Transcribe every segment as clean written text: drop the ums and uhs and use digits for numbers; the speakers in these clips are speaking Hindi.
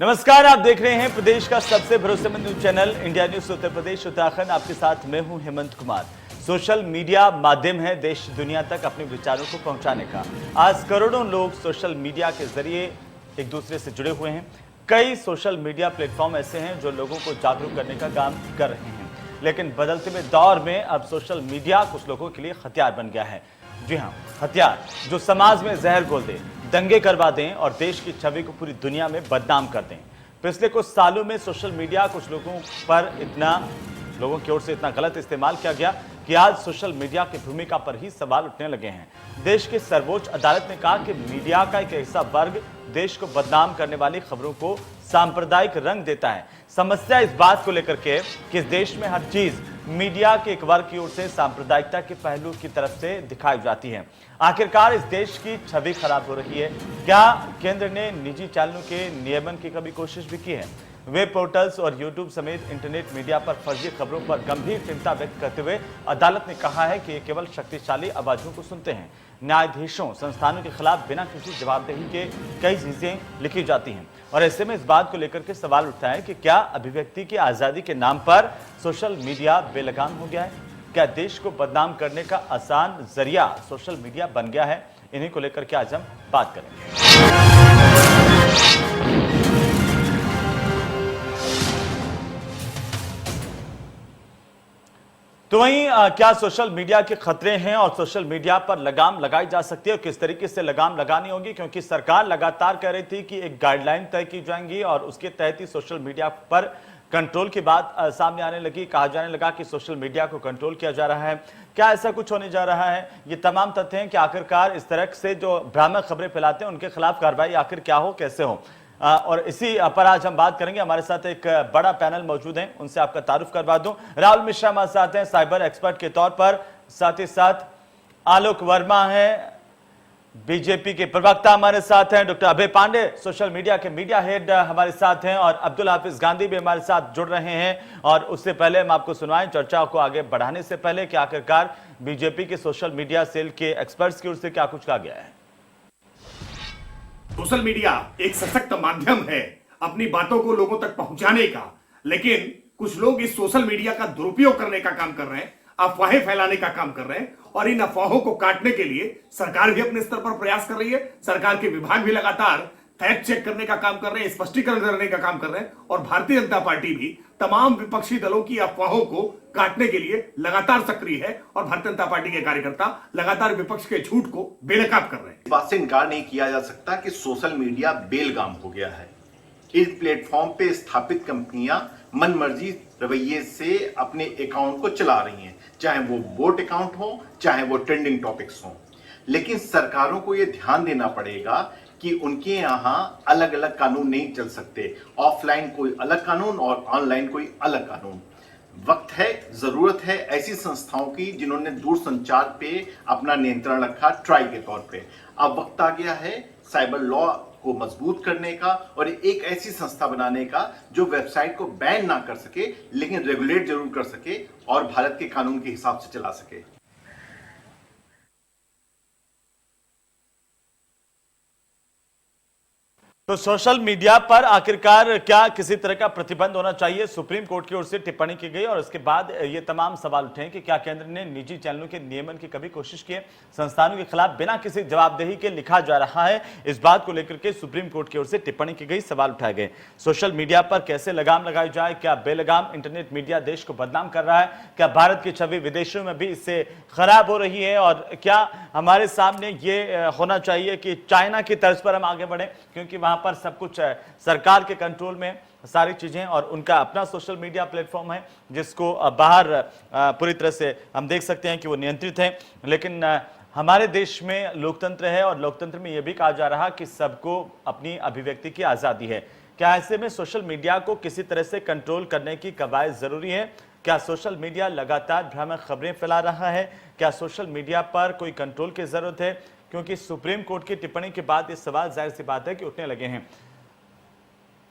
नमस्कार, आप देख रहे हैं प्रदेश का सबसे भरोसेमंद news channel India news Uttar Pradesh Uttarakhand. आपके साथ मैं हूं हेमंत कुमार। सोशल मीडिया माध्यम है देश दुनिया तक अपने विचारों को पहुंचाने का। आज करोड़ों लोग सोशल मीडिया के जरिए एक दूसरे से जुड़े हुए हैं। कई सोशल मीडिया प्लेटफॉर्म ऐसे हैं जो लोगों को जागरूक करने का काम कर रहे हैं, लेकिन बदलते हुए दौर में अब सोशल मीडिया कुछ लोगों के लिए हथियार बन गया है। जी हाँ, हथियार जो समाज में जहर घोल दे, दंगे करवा दें और देश की छवि को पूरी दुनिया में बदनाम कर दें। पिछले कुछ सालों में सोशल मीडिया कुछ लोगों की ओर से इतना गलत इस्तेमाल किया गया कि आज सोशल मीडिया की भूमिका पर ही सवाल उठने लगे हैं। देश की सर्वोच्च अदालत ने कहा कि मीडिया का एक ऐसा वर्ग देश को बदनाम करने वाली खबरों को सांप्रदायिक रंग देता है। समस्या इस बात को लेकर के कि इस देश में हर चीज मीडिया के एक वर्ग की ओर से सांप्रदायिकता के पहलू की तरफ से दिखाई जाती है। आखिरकार इस देश की छवि खराब हो रही है। क्या केंद्र ने निजी चैनलों के नियमन की कभी कोशिश भी की है? वेब पोर्टल्स और यूट्यूब समेत इंटरनेट मीडिया पर फर्जी खबरों पर गंभीर चिंता व्यक्त करते हुए अदालत ने कहा है कि ये केवल शक्तिशाली आवाजों को सुनते हैं। न्यायाधीशों, संस्थानों के खिलाफ बिना किसी जवाबदेही के कई चीजें लिखी जाती हैं और ऐसे में इस बात को लेकर के सवाल उठता है कि क्या अभिव्यक्ति की आजादी के नाम पर सोशल मीडिया बेलगाम हो गया है? क्या देश को बदनाम करने का आसान जरिया सोशल मीडिया बन गया है? इन्हीं को लेकर के आज हम बात करेंगे। तो वहीं क्या सोशल मीडिया के खतरे हैं और सोशल मीडिया पर लगाम लगाई जा सकती है और किस तरीके से लगाम लगानी होगी? क्योंकि सरकार लगातार कह रही थी कि एक गाइडलाइन तय की जाएंगी और उसके तहत ही सोशल मीडिया पर कंट्रोल की बात सामने आने लगी। कहा जाने लगा कि सोशल मीडिया को कंट्रोल किया जा रहा है। क्या ऐसा कुछ होने जा रहा है? ये तमाम तथ्य हैं कि आखिरकार इस तरह से जो भ्रामक खबरें फैलाते हैं उनके खिलाफ कार्रवाई आखिर क्या हो, कैसे हो, और इसी पर आज हम बात करेंगे। हमारे साथ एक बड़ा पैनल मौजूद है, उनसे आपका तारुफ करवा दूं। राहुल मिश्रा हमारे साथ हैं साइबर एक्सपर्ट के तौर पर, साथ ही साथ आलोक वर्मा हैं बीजेपी के प्रवक्ता हमारे साथ हैं, डॉक्टर अभय पांडे सोशल मीडिया के मीडिया हेड हमारे साथ हैं और अब्दुल हाफिज गांधी भी हमारे साथ जुड़ रहे हैं। और उससे पहले हम आपको सुनवाएं चर्चा को आगे बढ़ाने से पहले कि आखिरकार बीजेपी के सोशल मीडिया सेल के एक्सपर्ट्स की ओर से क्या कुछ कहा गया है। सोशल मीडिया एक सशक्त माध्यम है अपनी बातों को लोगों तक पहुंचाने का, लेकिन कुछ लोग इस सोशल मीडिया का दुरुपयोग करने का काम कर रहे हैं, अफवाहें फैलाने का काम कर रहे हैं और इन अफवाहों को काटने के लिए सरकार भी अपने स्तर पर प्रयास कर रही है। सरकार के विभाग भी लगातार फैक्ट चेक करने का काम कर रहे हैं, स्पष्टीकरण करने का काम कर रहे हैं और भारतीय जनता पार्टी भी तमाम विपक्षी दलों की अफवाहों को काटने के लिए लगातार सक्रिय है और भारतीय जनता पार्टी के कार्यकर्ता लगातार विपक्ष के झूठ को बेनकाब कर रहे हैं। इस बात से इनकार नहीं किया जा सकता कि सोशल मीडिया बेलगाम हो गया है। इस प्लेटफॉर्म पे स्थापित कंपनियां मनमर्जी रवैये से अपने अकाउंट को चला रही हैं, चाहे वो बोट अकाउंट हो, चाहे वो ट्रेंडिंग टॉपिक्स हो। लेकिन सरकारों को यह ध्यान देना पड़ेगा कि उनके यहाँ अलग अलग कानून नहीं चल सकते। ऑफलाइन कोई अलग कानून और ऑनलाइन कोई अलग कानून। वक्त है, जरूरत है ऐसी संस्थाओं की जिन्होंने दूरसंचार पे अपना नियंत्रण रखा ट्राई के तौर पे। अब वक्त आ गया है साइबर लॉ को मजबूत करने का और एक ऐसी संस्था बनाने का जो वेबसाइट को बैन ना कर सके लेकिन रेगुलेट जरूर कर सके और भारत के कानून के हिसाब से चला सके। तो सोशल मीडिया पर आखिरकार क्या किसी तरह का प्रतिबंध होना चाहिए? सुप्रीम कोर्ट की ओर से टिप्पणी की गई और उसके बाद ये तमाम सवाल उठे हैं कि क्या केंद्र ने निजी चैनलों के नियमन की कभी कोशिश की है? संस्थानों के खिलाफ बिना किसी जवाबदेही के लिखा जा रहा है। इस बात को लेकर के सुप्रीम कोर्ट की ओर से टिप्पणी की गई, सवाल उठाए गए। सोशल मीडिया पर कैसे लगाम लगाई जाए? क्या बेलगाम इंटरनेट मीडिया देश को बदनाम कर रहा है? क्या भारत की छवि विदेशों में भी इससे खराब हो रही है? और क्या हमारे सामने ये होना चाहिए कि चाइना की तर्ज पर हम आगे बढ़े, क्योंकि वहां पर सब कुछ सरकार के कंट्रोल में सारी चीजें और उनका अपना सोशल मीडिया प्लेटफॉर्म है जिसको बाहर पूरी तरह से हम देख सकते हैं कि वो नियंत्रित है। लेकिन हमारे देश में लोकतंत्र है और लोकतंत्र में यह भी कहा जा रहा कि सबको अपनी अभिव्यक्ति की आजादी है। क्या ऐसे में सोशल मीडिया को किसी तरह से कंट्रोल करने की कवायद जरूरी है? क्या सोशल मीडिया लगातार भ्रामक खबरें फैला रहा है? क्या सोशल मीडिया पर कोई कंट्रोल की जरूरत है? क्योंकि सुप्रीम कोर्ट की टिप्पणी के बाद ये सवाल जाहिर सी बात है कि उठने लगे हैं।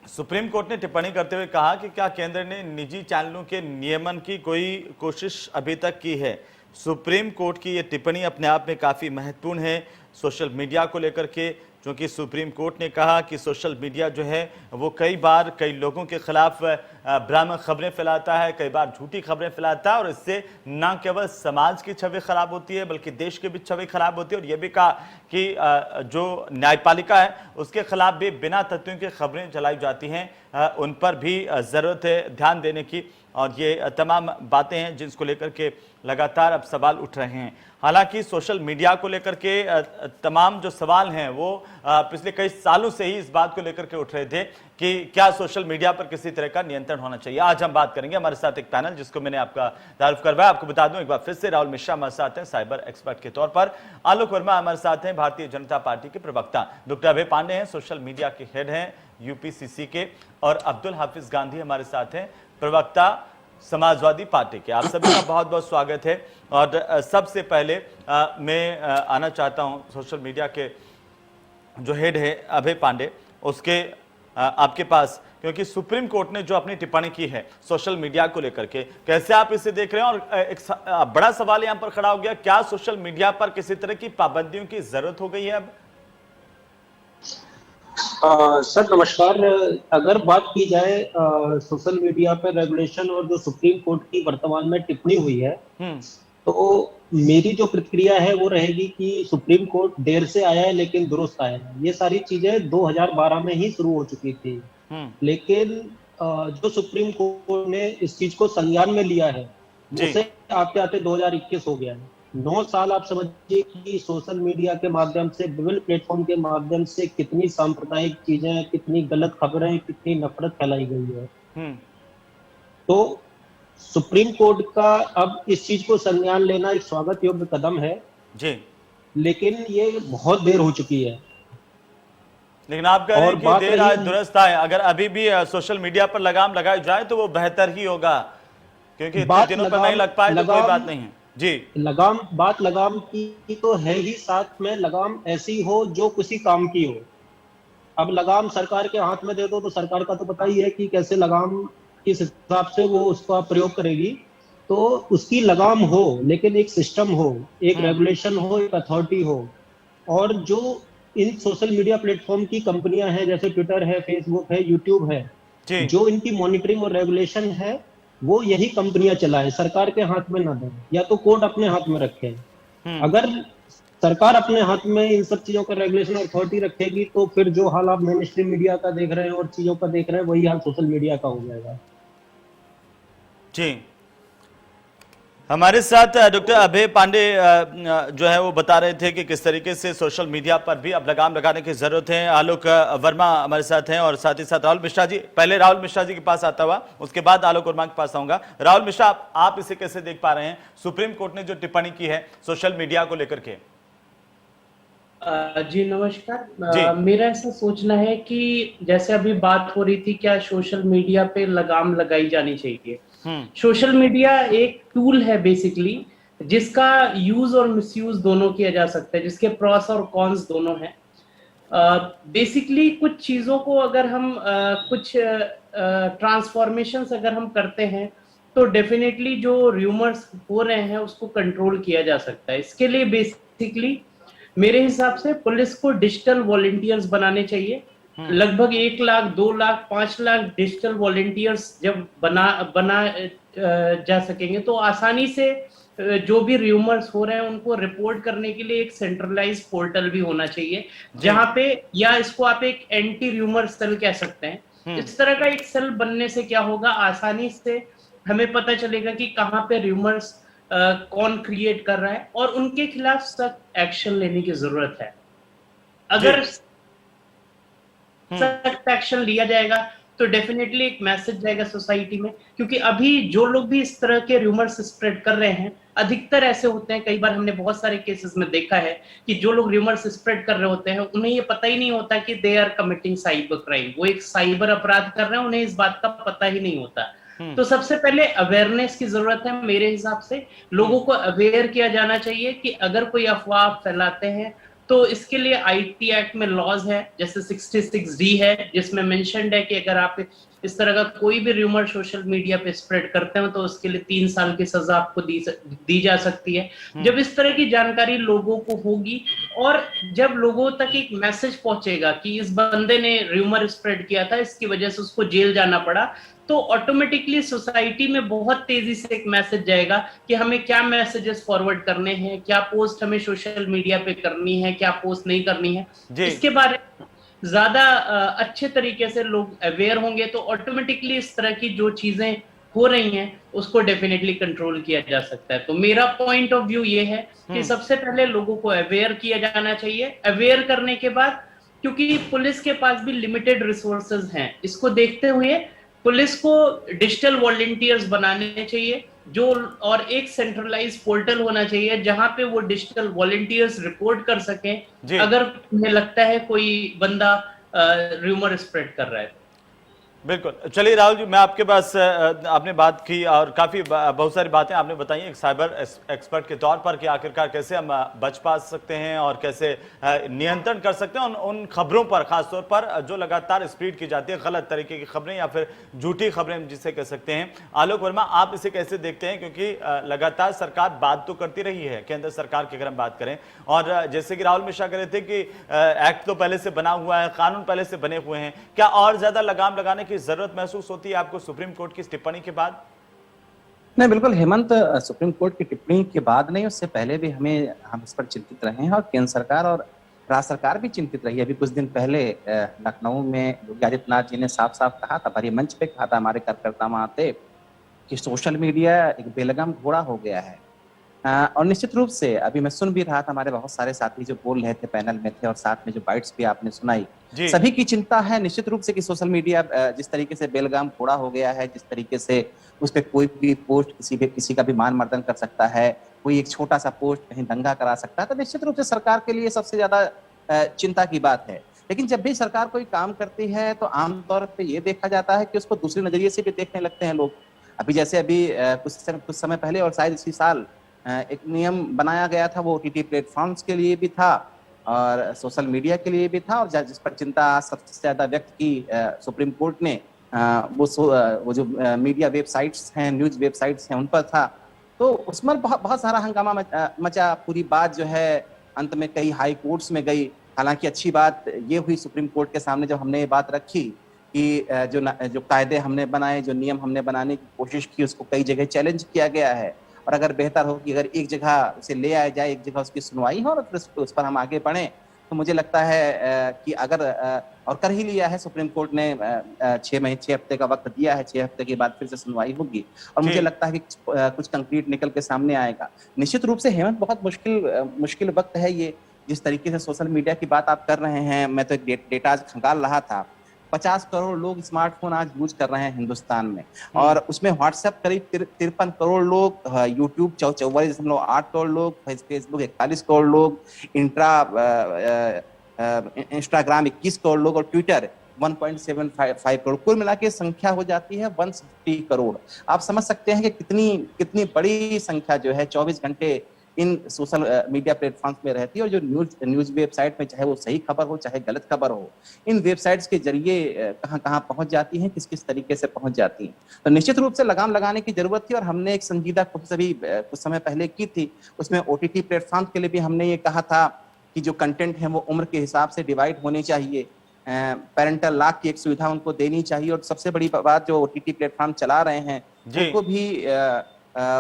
सुप्रीम कोर्ट ने टिप्पणी करते हुए कहा कि क्या केंद्र ने निजी चैनलों के नियमन की कोई कोशिश अभी तक की है? सुप्रीम कोर्ट की यह टिप्पणी अपने आप में काफी महत्वपूर्ण है। सोशल मीडिया को लेकर के क्योंकि सुप्रीम कोर्ट ने कहा कि सोशल मीडिया जो है वो कई बार कई लोगों के खिलाफ भ्रामक खबरें फैलाता है, कई बार झूठी खबरें फैलाता है और इससे न केवल समाज की छवि खराब होती है बल्कि देश की भी छवि खराब होती है। और यह भी कहा कि जो न्यायपालिका है उसके खिलाफ भी बिना तथ्यों की खबरें चलाई जाती हैं, उन पर भी जरूरत है ध्यान देने की। और ये तमाम बातें हैं जिनको लेकर के लगातार अब सवाल उठ रहे हैं। हालांकि सोशल मीडिया को लेकर के तमाम जो सवाल हैं वो पिछले कई सालों से ही इस बात को लेकर के उठ रहे थे कि क्या सोशल मीडिया पर किसी तरह का नियंत्रण होना चाहिए। आज हम बात करेंगे, हमारे साथ एक पैनल जिसको मैंने आपका तारुफ करवाया। आपको बता दूं एक बार फिर से, राहुल मिश्रा हमारे साथ हैं साइबर एक्सपर्ट के तौर पर, आलोक वर्मा हमारे साथ हैं भारतीय जनता पार्टी के प्रवक्ता, डॉक्टर अभय पांडे हैं सोशल मीडिया के हेड हैं यूपीसीसी के, और अब्दुल हाफिज गांधी हमारे साथ हैं प्रवक्ता समाजवादी पार्टी के। आप सभी का बहुत बहुत स्वागत है। और सबसे पहले मैं आना चाहता हूं सोशल मीडिया के जो हेड है अभय पांडे, उसके आपके पास, क्योंकि सुप्रीम कोर्ट ने जो अपनी टिप्पणी की है सोशल मीडिया को लेकर के, कैसे आप इसे देख रहे हैं। और एक बड़ा सवाल यहां पर खड़ा हो गया, क्या सोशल मीडिया पर किसी तरह की पाबंदियों की जरूरत हो गई है अब? सर नमस्कार। अगर बात की जाए सोशल मीडिया पर रेगुलेशन और जो सुप्रीम कोर्ट की वर्तमान में टिप्पणी हुई है, तो मेरी जो प्रतिक्रिया है वो रहेगी कि सुप्रीम कोर्ट देर से आया है लेकिन दुरुस्त आया है। ये सारी चीजें 2012 में ही शुरू हो चुकी थी, लेकिन जो सुप्रीम कोर्ट ने इस चीज को संज्ञान में लिया है उसे आते आते 2021 हो गया है। 9 साल आप समझिए कि सोशल मीडिया के माध्यम से, विभिन्न प्लेटफॉर्म के माध्यम से कितनी सांप्रदायिक चीजें, कितनी गलत खबरें, कितनी नफरत फैलाई गई है। तो सुप्रीम कोर्ट का अब इस चीज को संज्ञान लेना एक स्वागत योग्य कदम है जी, लेकिन ये बहुत देर हो चुकी है। लेकिन आप कह रहे हैं कि देर आए दुरुस्त आए। अगर अभी भी सोशल मीडिया पर लगाम लगाई जाए तो वो बेहतर ही होगा, क्योंकि इतने दिनों पर नहीं लग पाए तो कोई बात नहीं है जी। लगाम की तो है ही, साथ में लगाम ऐसी हो जो किसी काम की हो। अब लगाम सरकार के हाथ में दे दो तो सरकार का तो पता ही है कि कैसे लगाम किस हिसाब से वो उसका प्रयोग करेगी। तो उसकी लगाम हो, लेकिन एक सिस्टम हो, एक रेगुलेशन हो, एक अथॉरिटी हो। और जो इन सोशल मीडिया प्लेटफॉर्म की कंपनियां हैं, जैसे ट्विटर है, फेसबुक है, यूट्यूब है, जो इनकी मॉनिटरिंग और रेगुलेशन है वो यही कंपनियां चलाएं, सरकार के हाथ में ना दें, या तो कोर्ट अपने हाथ में रखे। अगर सरकार अपने हाथ में इन सब चीजों का रेगुलेशन और अथॉरिटी रखेगी तो फिर जो हाल आप मेन स्ट्रीम मीडिया का देख रहे हैं और चीजों का देख रहे हैं, वही हाल सोशल मीडिया का हो जाएगा जी। हमारे साथ डॉक्टर अभय पांडे जो है वो बता रहे थे कि किस तरीके से सोशल मीडिया पर भी अब लगाम लगाने की जरूरत है। आलोक वर्मा हमारे साथ हैं और साथ ही साथ राहुल मिश्रा जी। पहले राहुल मिश्रा जी के पास आता हुआ, उसके बाद आलोक वर्मा के पास आऊंगा। राहुल मिश्रा, आप इसे कैसे देख पा रहे हैं, सुप्रीम कोर्ट ने जो टिप्पणी की है सोशल मीडिया को लेकर के? जी नमस्कार। मेरा ऐसा सोचना है कि जैसे अभी बात हो रही थी, क्या सोशल मीडिया पे लगाम लगाई जानी चाहिए। सोशल मीडिया एक टूल है बेसिकली, जिसका यूज और मिसयूज दोनों किया जा सकता है, जिसके प्रॉस और कॉन्स दोनों हैं। बेसिकली कुछ चीजों को अगर हम कुछ ट्रांसफॉर्मेशंस अगर हम करते हैं तो डेफिनेटली जो र्यूमर्स हो रहे हैं उसको कंट्रोल किया जा सकता है। इसके लिए बेसिकली मेरे हिसाब से पुलिस को डिजिटल वॉलंटियर्स बनाने चाहिए। लगभग 1 लाख, 2 लाख, 5 लाख डिजिटल वॉलंटियर्स जब बना जा सकेंगे तो आसानी से जो भी र्यूमर्स हो रहे हैं उनको रिपोर्ट करने के लिए एक सेंट्रलाइज पोर्टल भी होना चाहिए, जहां पे, या इसको आप एक एंटी र्यूमर सेल कह सकते हैं। इस तरह का एक सेल बनने से क्या होगा, आसानी से हमें पता चलेगा कि कहाँ पे र्यूमर्स कौन क्रिएट कर रहा है और उनके खिलाफ सख्त एक्शन लेने की जरूरत है। अगर सख्त एक्शन लिया जाएगा तो डेफिनेटली एक मैसेज जाएगा सोसाइटी में, क्योंकि अभी जो लोग भी इस तरह के रूमर्स स्प्रेड कर रहे हैं अधिकतर ऐसे होते हैं, कई बार हमने बहुत सारे केसेस में देखा है कि जो लोग रूमर्स स्प्रेड कर रहे होते हैं उन्हें ये पता ही नहीं होता कि they are committing cyber crime, वो एक साइबर अपराध कर रहे हैं, उन्हें इस बात का पता ही नहीं होता। तो सबसे पहले अवेयरनेस की जरूरत है। मेरे हिसाब से लोगों को अवेयर किया जाना चाहिए कि अगर कोई अफवाह फैलाते हैं तो इसके लिए आईटी एक्ट में लॉज है, जैसे 66D है, जिसमें मेंशन्ड है कि अगर आप इस तरह का कोई भी र्यूमर सोशल मीडिया पे स्प्रेड करते हो तो उसके लिए 3 साल की सजा आपको दी जा सकती है। जब इस तरह की जानकारी लोगों को होगी और जब लोगों तक एक मैसेज पहुंचेगा कि इस बंदे ने र्यूमर स्प्रेड किया था, इसकी वजह से उसको जेल जाना पड़ा, तो ऑटोमेटिकली सोसाइटी में बहुत तेजी से एक मैसेज जाएगा कि हमें क्या मैसेजेस फॉरवर्ड करने हैं, क्या पोस्ट हमें सोशल मीडिया पे करनी है, क्या पोस्ट नहीं करनी है। इसके बारे में ज्यादा अच्छे तरीके से लोग अवेयर होंगे तो ऑटोमेटिकली इस तरह की जो चीजें हो रही हैं उसको डेफिनेटली कंट्रोल किया जा सकता है। तो मेरा पॉइंट ऑफ व्यू ये है कि सबसे पहले लोगों को अवेयर किया जाना चाहिए। अवेयर करने के बाद, क्योंकि पुलिस के पास भी लिमिटेड रिसोर्सेज हैं, इसको देखते हुए पुलिस को डिजिटल वॉलंटियर्स बनाने चाहिए जो, और एक सेंट्रलाइज पोर्टल होना चाहिए जहां पे वो डिजिटल वॉलंटियर्स रिपोर्ट कर सकें अगर उन्हें लगता है कोई बंदा र्यूमर स्प्रेड कर रहा है। बिल्कुल। चलिए राहुल जी, मैं आपके पास, आपने बात की और काफ़ी बहुत सारी बातें आपने बताई एक साइबर एक्सपर्ट के तौर पर कि आखिरकार कैसे हम बच पा सकते हैं और कैसे नियंत्रण कर सकते हैं उन खबरों पर, खासतौर पर जो लगातार स्प्रेड की जाती है, गलत तरीके की खबरें या फिर झूठी खबरें जिसे कह सकते हैं। आलोक वर्मा, आप इसे कैसे देखते हैं, क्योंकि लगातार सरकार बात तो करती रही है, केंद्र सरकार की अगर हम बात करें, और जैसे कि राहुल मिश्रा कह रहे थे कि एक्ट तो पहले से बना हुआ है, कानून पहले से बने हुए हैं, क्या और ज्यादा लगाम लगाने की जरूरत महसूस होती है आपको सुप्रीम कोर्ट की इस टिप्पणी के बाद? नहीं, बिल्कुल हेमंत, सुप्रीम कोर्ट की टिप्पणी के बाद नहीं, उससे पहले भी हम इस पर चिंतित रहे हैं और केंद्र सरकार और राज्य सरकार भी चिंतित रही है। अभी कुछ दिन पहले लखनऊ में योगी आदित्यनाथ जी ने साफ साफ कहा था, बड़ी मंच पे कहा था हमारे कार्यकर्ता वहां थे, कि सोशल मीडिया एक बेलगाम घोड़ा हो गया है। और निश्चित रूप से अभी मैं सुन भी रहा था, हमारे बहुत सारे साथी जो बोल रहे थे पैनल में थे और साथ में जो बाइट्स भी आपने सुनाई, सभी की चिंता है निश्चित रूप से कि सोशल मीडिया जिस तरीके से बेलगाम घोड़ा हो गया है, जिस तरीके से उस पर कोई भी पोस्ट किसी का भी मान मर्दन कर सकता है, कोई एक छोटा सा पोस्ट कहीं दंगा करा सकता है, तो निश्चित रूप से सरकार के लिए सबसे ज्यादा चिंता की बात है। लेकिन जब भी सरकार कोई काम करती है तो आमतौर पर यह देखा जाता है कि उसको दूसरे नजरिए से भी देखने लगते हैं लोग। अभी कुछ समय पहले और शायद इसी साल एक नियम बनाया गया था, वो OTT प्लेटफॉर्म्स के लिए भी था और सोशल मीडिया के लिए भी था, और जिस पर चिंता सबसे ज्यादा व्यक्त की सुप्रीम कोर्ट ने, वो जो मीडिया वेबसाइट्स हैं, न्यूज वेबसाइट्स हैं, उन पर था। तो उसमें बहुत सारा हंगामा मचा। पूरी बात जो है अंत में कई हाई कोर्ट्स में गई। हालांकि अच्छी बात ये हुई सुप्रीम कोर्ट के सामने जब हमने ये बात रखी कि जो कायदे हमने बनाए, जो नियम हमने बनाने की कोशिश की, उसको कई जगह चैलेंज किया गया है। और अगर बेहतर हो कि अगर एक जगह उसे ले आया जाए, एक जगह उसकी सुनवाई हो और फिर उस पर हम आगे बढ़ें, तो मुझे लगता है कि अगर और कर ही लिया है सुप्रीम कोर्ट ने, 6 हफ्ते का वक्त दिया है, 6 हफ्ते के बाद फिर से सुनवाई होगी और मुझे लगता है कि कुछ कंक्रीट निकल के सामने आएगा। निश्चित रूप से हेमंत, बहुत मुश्किल वक्त है ये, जिस तरीके से सोशल मीडिया की बात आप कर रहे हैं। मैं तो एक डेटा आज खंगाल रहा था, 50 करोड़ लोग स्मार्टफोन आज यूज कर रहे हैं हिंदुस्तान में, और उसमें व्हाट्सएप करीब 53 करोड़ लोग, यूट्यूब 44.8 करोड़ लोग, फेसबुक 41 करोड़ लोग, इंस्टाग्राम 21 करोड़ लोग और ट्विटर 1.75 करोड़। कुल मिला के संख्या हो जाती है 160 करोड़। आप समझ सकते हैं कि कितनी बड़ी संख्या जो है 24 घंटे इन सोशल मीडिया प्लेटफॉर्म्स में रहती है। और जो न्यूज वेबसाइट में, चाहे वो सही खबर हो चाहे गलत खबर हो, इन वेबसाइट्स के जरिए कहां पहुंच जाती हैं, किस तरीके से पहुंच जाती हैं। तो निश्चित रूप से लगाम लगाने की जरूरत थी और हमने एक संजीदा कोशिश अभी कुछ समय पहले की थी। उसमें OTT प्लेटफॉर्म के लिए भी हमने ये कहा था कि जो कंटेंट है वो उम्र के हिसाब से डिवाइड होने चाहिए, पेरेंटल लॉक की एक सुविधा उनको देनी चाहिए, और सबसे बड़ी बात जो OTT प्लेटफॉर्म चला रहे हैं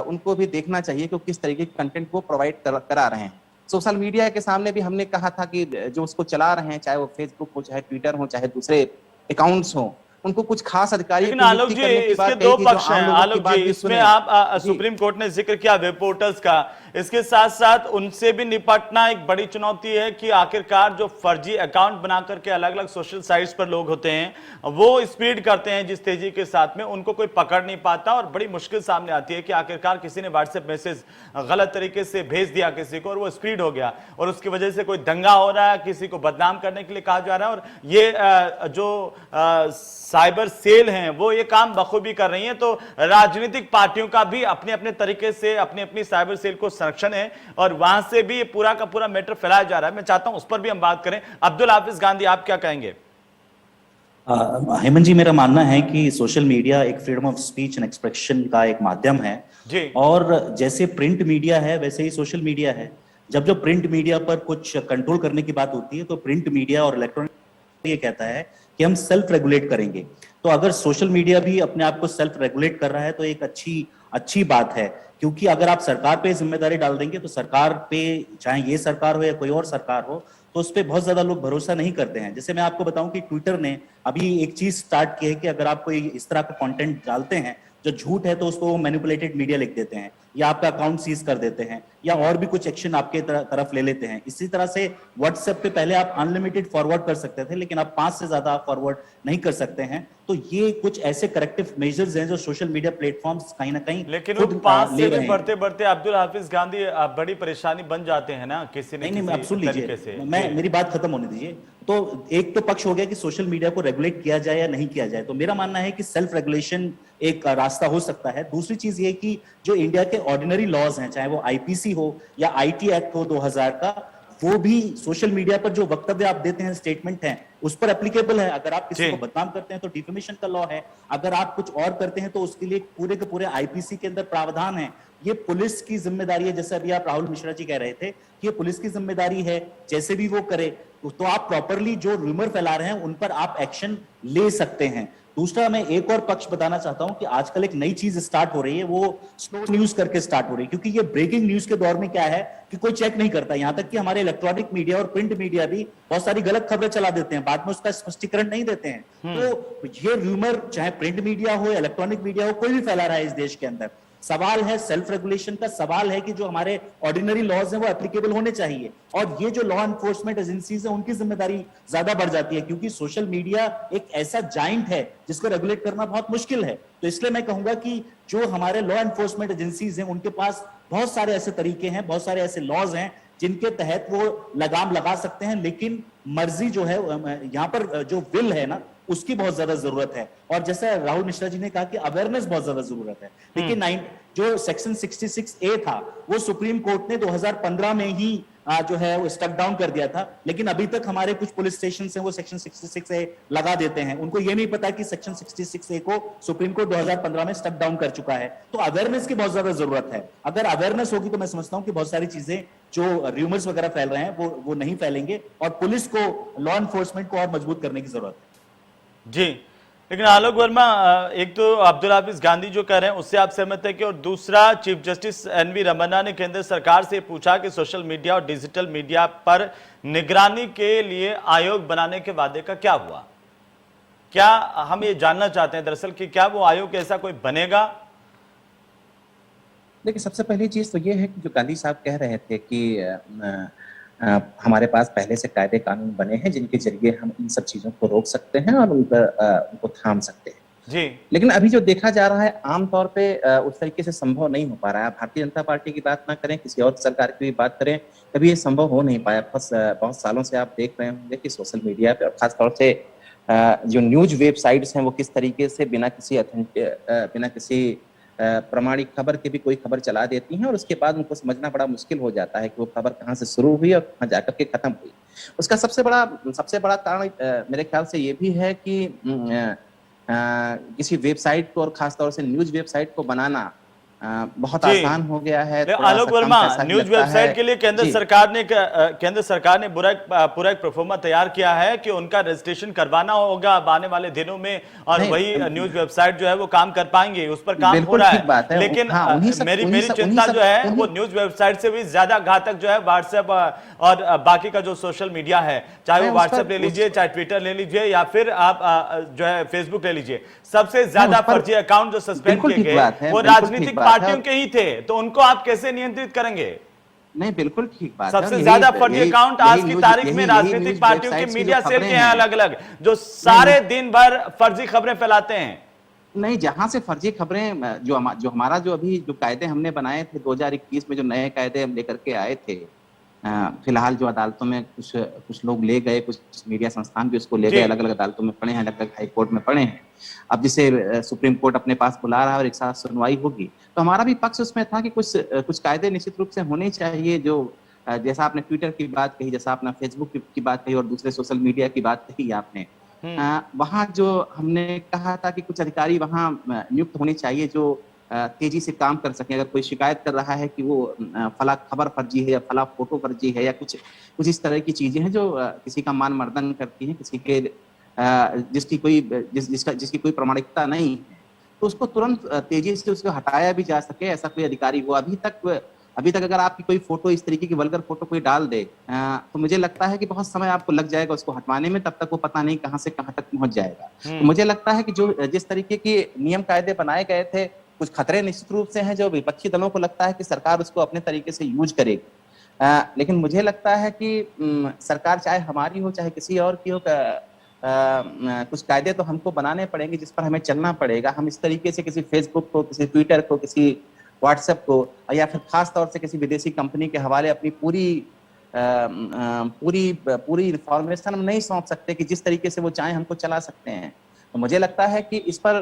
उनको भी देखना चाहिए कि किस तरीके के कंटेंट को प्रोवाइड करा रहे हैं। सोशल मीडिया के सामने भी हमने कहा था कि जो उसको चला रहे हैं, चाहे वो फेसबुक हो, चाहे ट्विटर हो, चाहे दूसरे अकाउंट्स हो, उनको कुछ खास अधिकारी आलोक जी, इसके दो पक्ष हैं। आलोक जी, इसमें आप सुप्रीम कोर्ट ने जिक्र किया वेब पोर्टल्स का, इसके साथ साथ उनसे भी निपटना एक बड़ी चुनौती है कि आखिरकार जो फर्जी अकाउंट बना करके अलग अलग सोशल साइट्स पर लोग होते हैं वो स्पीड करते हैं जिस तेजी के साथ में, उनको कोई पकड़ नहीं पाता और बड़ी मुश्किल सामने आती है कि आखिरकार किसी ने व्हाट्सएप मैसेज गलत तरीके से भेज दिया किसी को और वो स्पीड हो गया और उसकी वजह से कोई दंगा हो रहा है, किसी को बदनाम करने के लिए कहा जा रहा है, और ये जो साइबर सेल हैं वो ये काम बखूबी कर रही हैं। तो राजनीतिक पार्टियों का भी अपने अपने तरीके से अपनी अपनी साइबर सेल को संरक्षण है और वहां से भी ये पूरा का पूरा मैटर फैलाया जा रहा है। मैं चाहता हूं उस पर भी हम बात करें। अब्दुल हाफिज गांधी, आप क्या कहेंगे? हेमंत जी, मेरा मानना है कि सोशल मीडिया एक freedom of speech and expression का एक माध्यम है जी। और जैसे प्रिंट मीडिया है वैसे ही सोशल मीडिया है। जब जब प्रिंट मीडिया पर कुछ कंट्रोल करने की बात होती है तो प्रिंट मीडिया और इलेक्ट्रॉनिक ये कहता है कि हम सेल्फ रेगुलेट करेंगे। तो अगर सोशल मीडिया भी अपने आप को सेल्फ रेगुलेट कर रहा है तो एक अच्छी बात है, क्योंकि अगर आप सरकार पे जिम्मेदारी डाल देंगे तो सरकार पे, चाहे ये सरकार हो या कोई और सरकार हो, तो उस पर बहुत ज्यादा लोग भरोसा नहीं करते हैं। जैसे मैं आपको बताऊं कि ट्विटर ने अभी एक चीज स्टार्ट की है कि अगर आप कोई इस तरह का कंटेंट डालते हैं जो झूठ है तो उसको मैनिपुलेटेड मीडिया लिख देते हैं या आपका अकाउंट सीज कर देते हैं या और भी कुछ एक्शन आपके तरफ ले लेते हैं। इसी तरह से व्हाट्सएप पे पहले आप अनलिमिटेड फॉरवर्ड कर सकते थे, लेकिन अब 5 से ज्यादा आप फॉरवर्ड नहीं कर सकते हैं। तो ये कुछ ऐसे करेक्टिव मेजर्स हैं जो सोशल मीडिया प्लेटफॉर्म्स कहीं ना कहीं लेकिन वो 5 से भी बढ़ते बढ़ते अब्दुल हाफिज गांधी बड़ी परेशानी बन जाते हैं ना किसी ने। नहीं, आप सुन लीजिए, मेरी बात खत्म होने दीजिए। तो एक तो पक्ष हो गया कि सोशल मीडिया को रेगुलेट किया जाए या नहीं किया जाए, तो मेरा मानना है कि सेल्फ रेगुलेशन एक रास्ता हो सकता है। दूसरी चीज ये कि जो इंडिया के ऑर्डिनरी लॉज हैं, चाहे वो आईपीसी हो या आईटी एक्ट हो 2000 का, वो भी सोशल मीडिया पर जो वक्तव्य आप देते हैं, स्टेटमेंट हैं, उस पर एप्लीकेबल है। अगर आप किसी को बदनाम करते हैं तो डिफेमेशन का लॉ है, अगर आप कुछ और करते हैं तो उसके लिए पूरे के पूरे आईपीसी के अंदर प्रावधान है। ये पुलिस की जिम्मेदारी है, जैसे अभी आप राहुल मिश्रा जी कह रहे थे कि ये पुलिस की जिम्मेदारी है, जैसे भी वो करे तो आप प्रॉपरली जो रूमर फैला रहे हैं उन पर आप एक्शन ले सकते हैं। दूसरा, मैं एक और पक्ष बताना चाहता हूं कि आजकल एक नई चीज स्टार्ट हो रही है, वो स्लो न्यूज करके स्टार्ट हो रही है, क्योंकि ये ब्रेकिंग न्यूज के दौर में क्या है कि कोई चेक नहीं करता। यहां तक कि हमारे इलेक्ट्रॉनिक मीडिया और प्रिंट मीडिया भी बहुत सारी गलत खबरें चला देते हैं, बाद में उसका स्पष्टीकरण नहीं देते हैं। तो ये रूमर चाहे प्रिंट मीडिया हो, इलेक्ट्रॉनिक मीडिया हो, कोई भी फैला रहा है इस देश के अंदर। सवाल है सेल्फ रेगुलेशन का, सवाल है कि जो हमारे ऑर्डिनरी लॉज हैं वो एप्लीकेबल होने चाहिए, और ये जो लॉ एनफोर्समेंट एजेंसीज हैं उनकी जिम्मेदारी ज्यादा बढ़ जाती है, क्योंकि सोशल मीडिया एक ऐसा जाइंट है जिसको रेगुलेट करना बहुत मुश्किल है। तो इसलिए मैं कहूंगा कि जो हमारे लॉ एनफोर्समेंट एजेंसीज हैं उनके पास बहुत सारे ऐसे तरीके हैं, बहुत सारे ऐसे लॉज हैं जिनके तहत वो लगाम लगा सकते हैं, लेकिन मर्जी जो है यहाँ पर जो विल है ना, उसकी बहुत ज्यादा जरूरत है। और जैसे राहुल मिश्रा जी ने कहा कि अवेयरनेस बहुत ज्यादा जरूरत है। लेकिन जो सेक्शन 66A था वो सुप्रीम कोर्ट ने 2015 में ही जो है वो स्टक डाउन कर दिया था, लेकिन अभी तक हमारे कुछ पुलिस स्टेशन हैं वो सेक्शन 66A लगा देते हैं। उनको ये नहीं पता कि सेक्शन 66A को सुप्रीम कोर्ट 2015 में स्टक डाउन कर चुका है। तो अवेयरनेस की बहुत ज्यादा जरूरत है। अगर अवेयरनेस होगी तो मैं समझता हूं कि बहुत सारी चीजें जो र्यूमर्स वगैरह फैल रहे हैं वो नहीं फैलेंगे, और पुलिस को, लॉ एनफोर्समेंट को और मजबूत करने की जरूरत है। जी, लेकिन आलोक वर्मा, एक तो अब्दुल हाफिज गांधी जो कह रहे हैं उससे आप सहमत है कि, और दूसरा चीफ जस्टिस एनवी रमन्ना ने केंद्र सरकार से पूछा कि सोशल मीडिया और डिजिटल मीडिया पर निगरानी के लिए आयोग बनाने के वादे का क्या हुआ? क्या हम ये जानना चाहते हैं दरअसल कि क्या वो आयोग ऐसा कोई बनेगा? देखिए, सबसे पहली चीज तो ये है कि जो गांधी साहब कह रहे थे कि हमारे पास पहले से कायदे कानून बने हैं जिनके जरिए हम इन सब चीजों को रोक सकते हैं और उनको थाम सकते हैं जी। लेकिन अभी जो देखा जा रहा है आमतौर पे उस तरीके से संभव नहीं हो पा रहा है। भारतीय जनता पार्टी की बात ना करें, किसी और सरकार की भी बात करें, कभी ये संभव हो नहीं पाया। बहुत सालों से आप देख रहे होंगे कि सोशल मीडिया पे और खासतौर से जो न्यूज वेबसाइट्स हैं वो किस तरीके से बिना किसी प्रमाणिक खबर की भी कोई खबर चला देती हैं, और उसके बाद उनको समझना बड़ा मुश्किल हो जाता है कि वो खबर कहाँ से शुरू हुई और कहाँ जाकर के खत्म हुई। उसका सबसे बड़ा कारण मेरे ख्याल से ये भी है कि किसी वेबसाइट को, और खासतौर से न्यूज वेबसाइट को बनाना बहुत आसान हो गया है। आलोक वर्मा, न्यूज वेबसाइट के लिए केंद्र सरकार ने पूरा एक प्रोफार्मा तैयार किया है कि उनका रजिस्ट्रेशन करवाना होगा आने वाले दिनों में, और वही न्यूज वेबसाइट जो है वो काम कर पाएंगे, उस पर काम हो रहा है। लेकिन मेरी चिंता जो है वो न्यूज वेबसाइट से भी ज्यादा घातक जो है व्हाट्सएप और बाकी का जो सोशल मीडिया है, चाहे वो व्हाट्सएप ले लीजिए, चाहे ट्विटर ले लीजिए, या फिर आप जो है फेसबुक ले लीजिए, सबसे ज्यादा फर्जी अकाउंट जो सस्पेंड किए गए वो राजनीतिक पार्टियों के ही थे, तो उनको आप कैसे नियंत्रित करेंगे? नहीं, बिल्कुल ठीक बात। सबसे ज्यादा फर्जी अकाउंट आज की तारीख में राजनीतिक पार्टियों के मीडिया सेल के हैं अलग अलग, जो सारे दिन भर फर्जी खबरें फैलाते हैं। नहीं, जहां से फर्जी खबरें, जो हमारा जो अभी जो कायदे हमने बनाए थे 2021 में, जो नए कायदे हम लेकर के आए थे, फिलहाल जो अदालतों में कुछ लोग ले गए, कुछ मीडिया संस्थान भी उसको ले गए, अलग अलग अदालतों में पढ़े हैं, अलग अलग हाई कोर्ट में पढ़े हैं। अब जिसे सुप्रीम कोर्ट अपने पास बुला रहा है और एक साथ सुनवाई होगी, तो हमारा भी पक्ष उसमें था कि कुछ कायदे निश्चित रूप से होने चाहिए, जो जैसा आपने ट्विटर की बात कही, जैसा आपने फेसबुक की बात कही और दूसरे सोशल मीडिया की बात कही आपने, वहाँ जो हमने कहा था कि कुछ अधिकारी वहाँ नियुक्त होने चाहिए जो तेजी से काम कर सकें। अगर कोई शिकायत कर रहा है कि वो फला खबर फर्जी है या फला फोटो फर्जी है या कुछ इस तरह की चीजें हैं जो किसी का मान मर्दन करती हैं, किसी के जिसकी कोई प्रामाणिकता नहीं है, तो उसको तुरंत तेजी से उसको हटाया भी जा सके, ऐसा कोई अधिकारी हो। अभी तक अगर आपकी कोई फोटो इस तरीके की वल्गर फोटो कोई डाल दे तो मुझे लगता है कि बहुत समय आपको लग जाएगा उसको हटवाने में, तब तक वो पता नहीं कहां से कहां तक पहुंच जाएगा। तो मुझे लगता है कि जिस तरीके के नियम कायदे बनाए गए थे, कुछ खतरे निश्चित रूप से हैं जो विपक्षी दलों को लगता है कि सरकार उसको अपने तरीके से यूज करेगी, लेकिन मुझे लगता है कि सरकार चाहे हमारी हो चाहे किसी और की हो, कुछ कायदे तो हमको बनाने पड़ेंगे जिस पर हमें चलना पड़ेगा। हम इस तरीके से किसी फेसबुक को, किसी ट्विटर को, किसी व्हाट्सएप को या फिर खास तौर से किसी विदेशी कंपनी के हवाले अपनी पूरी इंफॉर्मेशन हम नहीं सौंप सकते कि जिस तरीके से वो चाहे हमको चला सकते हैं। तो मुझे लगता है कि इस पर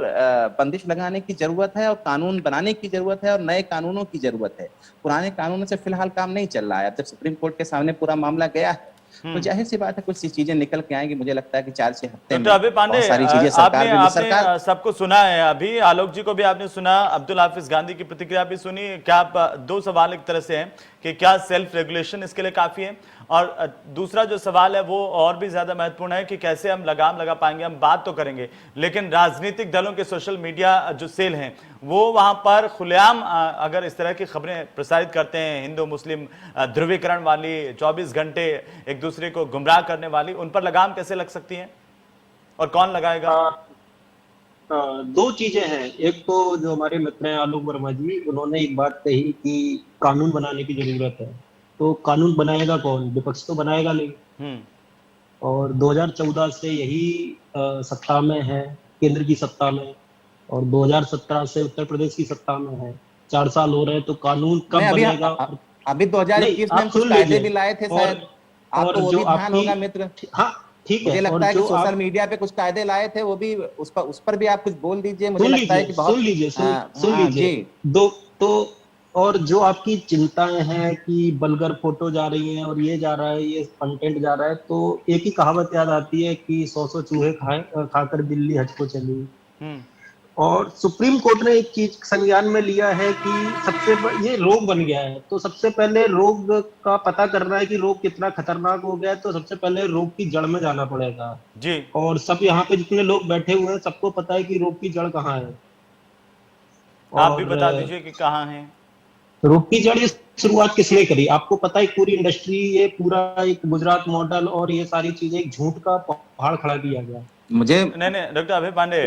बंदिश लगाने की जरूरत है और कानून बनाने की जरूरत है और नए कानूनों की जरूरत है। पुराने कानूनों से फिलहाल काम नहीं चल रहा है। अब जब सुप्रीम कोर्ट के सामने पूरा मामला गया है तो जाहिर सी बात है कुछ चीजें निकल के आएंगी। मुझे लगता है कि 4-6 हफ्ते में अभी पांडे, सारी चीजें आपने सबको सुना है, अभी आलोक जी को भी आपने सुना, अब्दुल हाफिज गांधी की प्रतिक्रिया भी सुनी। क्या आप दो सवाल एक तरह से हैं कि क्या सेल्फ रेगुलेशन इसके लिए काफी है, और दूसरा जो सवाल है वो और भी ज्यादा महत्वपूर्ण है कि कैसे हम लगाम लगा पाएंगे। हम बात तो करेंगे लेकिन राजनीतिक दलों के सोशल मीडिया जो सेल हैं वो वहां पर खुलेआम अगर इस तरह की खबरें प्रसारित करते हैं, हिंदू मुस्लिम ध्रुवीकरण वाली, 24 घंटे एक दूसरे को गुमराह करने वाली, उन पर लगाम कैसे लग सकती है और कौन लगाएगा? दो चीजें हैं। एक तो जो हमारे मित्र हैं आलोक वर्मा जी, उन्होंने एक बात कही कि कानून बनाने की जरूरत है। तो कानून बनाएगा कौन? विपक्ष तो बनाएगा नहीं। और 2014 से यही सत्ता में है, केंद्र की सत्ता में, और 2017 से उत्तर प्रदेश की सत्ता में है। 4 साल हो रहे हैं, तो कानून कब बनेगा? अभी 2021 में कुछ कायदे भी लाए थे शायद, आपको वो भी ध्यान होगा मित्र। हाँ ठीक है, मुझे लगता है कि सोशल मीडिया पे कुछ कायदे लाए थे, वो भी उस पर भी आप कुछ बोल दीजिए। मुझे लगता है कि बहुत सुन लीजिए दो तो। और जो आपकी चिंताएं हैं कि बलगर फोटो जा रही हैं और ये जा रहा है, ये कंटेंट जा रहा है, तो एक ही कहावत याद आती है कि 100 चूहे खाकर बिल्ली हज को चली। और सुप्रीम कोर्ट ने एक चीज संज्ञान में लिया है कि ये रोग बन गया है, तो सबसे पहले रोग का पता करना है कि रोग कितना खतरनाक हो गया है। तो सबसे पहले रोग की जड़ में जाना पड़ेगा जी। और सब यहाँ पे जितने लोग बैठे हुए हैं सबको पता है कि रोग की जड़ कहाँ है। आप भी बता दीजिए कि कहाँ है रोग की जड़। शुरुआत किसने करी? आपको पता है पूरी इंडस्ट्री, ये पूरा एक गुजरात मॉडल और ये सारी चीजें एक झूठ का पहाड़ खड़ा किया गया। मुझे नहीं डॉक्टर अभय पांडे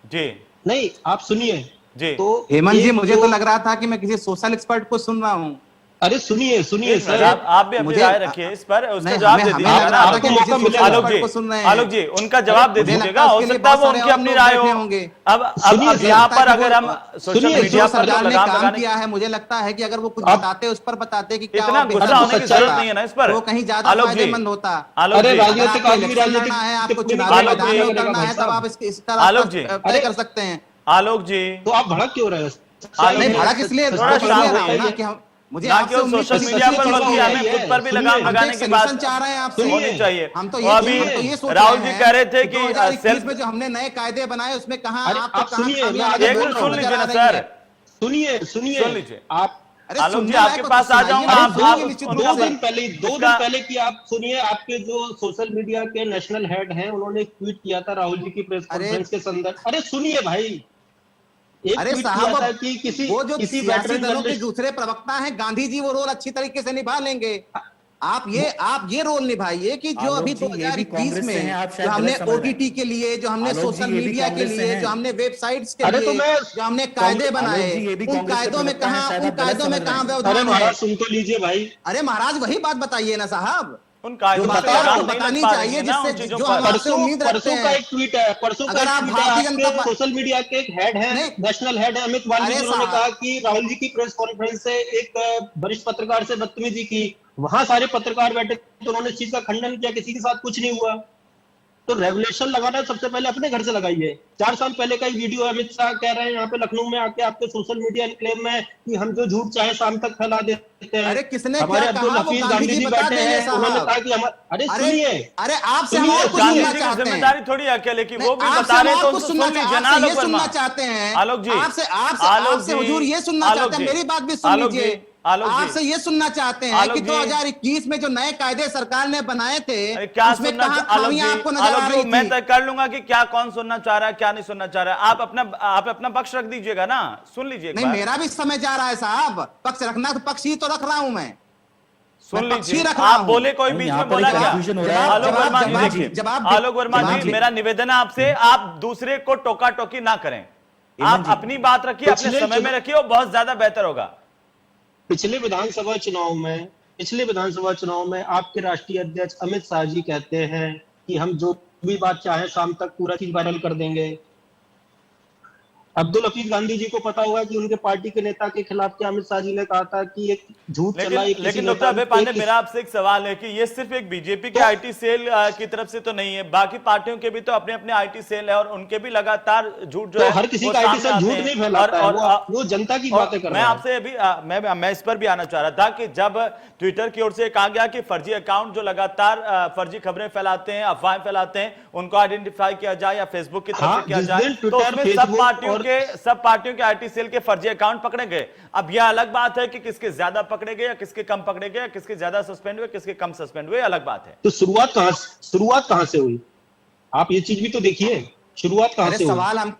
जी, नहीं आप सुनिए जी। तो हेमंत जी, मुझे तो लग रहा था कि मैं किसी सोशल एक्सपर्ट को सुन रहा हूँ। अरे सुनिए सर, आप भी अपनी राय रखिए इस पर, उसका जवाब दे दीजिएगा। आलोक जी उनका जवाब दे दीजिएगा, हो सकता है वो उनकी अपनी राय होंगे। अब यहाँ पर अगर हम सोशल मीडिया पर काम किया है, मुझे लगता है कि अगर वो कुछ बताते, उस पर बताते कि इतना गुस्सा होने की जरूरत नहीं है ना इस पर, वो कहीं ज्यादा फायदेमंद होता। आपको चुनाव मैदान में उतरना है तब आप इस तरह तय कर सकते हैं। आलोक जी, तो आप भड़क क्यों रहे हैं? नहीं भड़क इसलिए मुझे आपसे सोशल मीडिया पर बल्कि हमें खुद पर भी लगाम लगाने की बात चाह रहे हैं आपसे होनी चाहिए। हम तो ये राहुल जी कह रहे थे कि सेल्फ में जो हमने नए कायदे बनाए उसमें कहां आप सुन लीजिए ना सर, सुनिए आप। आलोक जी आपके पास आ जाऊंगा। 2 दिन पहले की आप सुनिए, आपके जो सोशल मीडिया के नेशनल हेड हैं उन्होंने एक ट्वीट किया था राहुल जी की प्रेस कॉन्फ्रेंस के संदर्भ। अरे सुनिए भाई, अरे साहब वो जो सियासी दलों के दूसरे प्रवक्ता हैं गांधी जी, वो रोल अच्छी तरीके से निभा लेंगे। आप ये रोल निभाइए कि जो अभी 2021 में जो हमने OTT के लिए, जो हमने सोशल मीडिया के लिए, जो हमने वेबसाइट्स के लिए जो हमने कायदे बनाए, उन कायदों में कहां व्यवधान है? सुन तो लीजिए भाई। अरे महाराज वही बात बताइए ना साहब, उन कायदों बतानी चाहिए जिससे जो हमसे उम्मीद रखते हैं। परसों का एक ट्वीट है, अगर आप भारतीय जनता सोशल मीडिया के एक हेड है, नेशनल हेड है अमित वाल्मीकि, उन्होंने कहा कि राहुल जी की प्रेस कॉन्फ्रेंस से एक वरिष्ठ पत्रकार से बदतमीजी की वहां सारे पत्रकार बैठे तो उन्होंने इस चीज का खंडन किया, किसी के साथ कुछ नहीं हुआ। तो रेगुलेशन लगाना सबसे पहले अपने घर से लगाइए। 4 साल पहले का एक वीडियो अमित शाह कह रहे हैं यहाँ पे लखनऊ में आके आपके सोशल मीडिया एनक्लेव में कि हम जो झूठ चाहे शाम तक फैला देते हैं। अरे किसने हमारे क्या अब्दुल कहा, वो हफीज गांधी जी जी बता बैठे देंगे हैं, उन्होंने साहब। कहा कि अरे सुनिए, अरे आपसे हम सुनिए, और कुछ गांधी सुनना जी की चाहते हैं। जिम्मेदारी थोड़ी है अकेले की, वो भी आपसे बता रहे हम तो और उनको कुछ सुनना सुन लीजिए ना। आपसे ये आलोक सुनना वर्मा, चाहते हैं आलोक जी, आपसे आलोक आपसे जी, हुजूर ये सुनना आलोक चाहते हैं, जी, मेरी बात भी सुन आलोक जी, लीजिए। आलोक जी, आपसे ये सुनना चाहते हैं आलोक कि जी, 2021 में जो नए कायदे सरकार ने बनाए थे अरे क्या उसमें सुनना कहां आलोक खामियां जी, आपको नजर आ आलोक रही जी, मैं थी? तय कर लूंगा कि क्या कौन सुनना चाह रहा है क्या नहीं सुनना चाह रहा है। आप अपना पक्ष रख दीजिएगा ना, सुन लीजिए एक नहीं, बार। मेरा भी समय जा रहा है साहब, पक्ष रखना तो पक्ष ही तो रख रहा हूं मैं सुन पक्ष ही लीजिए, रख रहा आप हूं। बोले कोई नहीं, बीच यहाँ में पर बोला एक क्या? confusion हो रहा है। आलोक वर्मा जी जवाब- देखिए, जवाब- आलोक वर्मा जवाब- जी मेरा निवेदन है आपसे, आप दूसरे को टोका टोकी ना करें, आप जी। अपनी बात रखिए, अपने पिछले समय में रखिए, वो बहुत ज्यादा बेहतर होगा। पिछले विधानसभा चुनाव में आपके राष्ट्रीय अध्यक्ष अमित शाह जी कहते हैं कि हम जो भी बात चाहे शाम तक पूरा चीज वायरल कर देंगे। अब्दुल हफीज गांधी जी को पता होगा कि उनके पार्टी के नेता के खिलाफ क्या अमित शाह जी ने कहा था कि एक झूठ चला लेकिन डॉक्टर अभय पांडे, मेरा आपसे एक सवाल है कि ये सिर्फ एक बीजेपी के आईटी सेल की तरफ से तो नहीं है, बाकी पार्टियों के भी तो अपने अपने आईटी सेल है और उनके भी लगातार झूठ जो तो है हर किसी वो का आईटी सामने सेल आते झूठ हैं। नहीं फैलाता है, वो जनता की बातें कर मैं रहा है। आपसे अभी मैं इस पर भी आना चाह रहा था कि जब ट्विटर की ओर से कहा गया कि फर्जी अकाउंट जो लगातार फर्जी खबरें फैलाते हैं, अफवाहें फैलाते हैं, उनको आइडेंटिफाई किया जाए या फेसबुक की तरफ हाँ, से किया जिस जाए, दिन तो ट्विटर, उसमें सब फेसबुक पार्टियों के आईटी सेल के फर्जी अकाउंट पकड़े गए। अब यह अलग बात है कि किसके ज्यादा पकड़े गए या किसके कम पकड़े गए, किसके ज्यादा सस्पेंड हुए, किसके कम सस्पेंड हुए, अलग बात है। तो शुरुआत कहां से हुई? आप ये चीज भी तो देखिए, शुरुआत कहां अरे से हुई? सवाल हम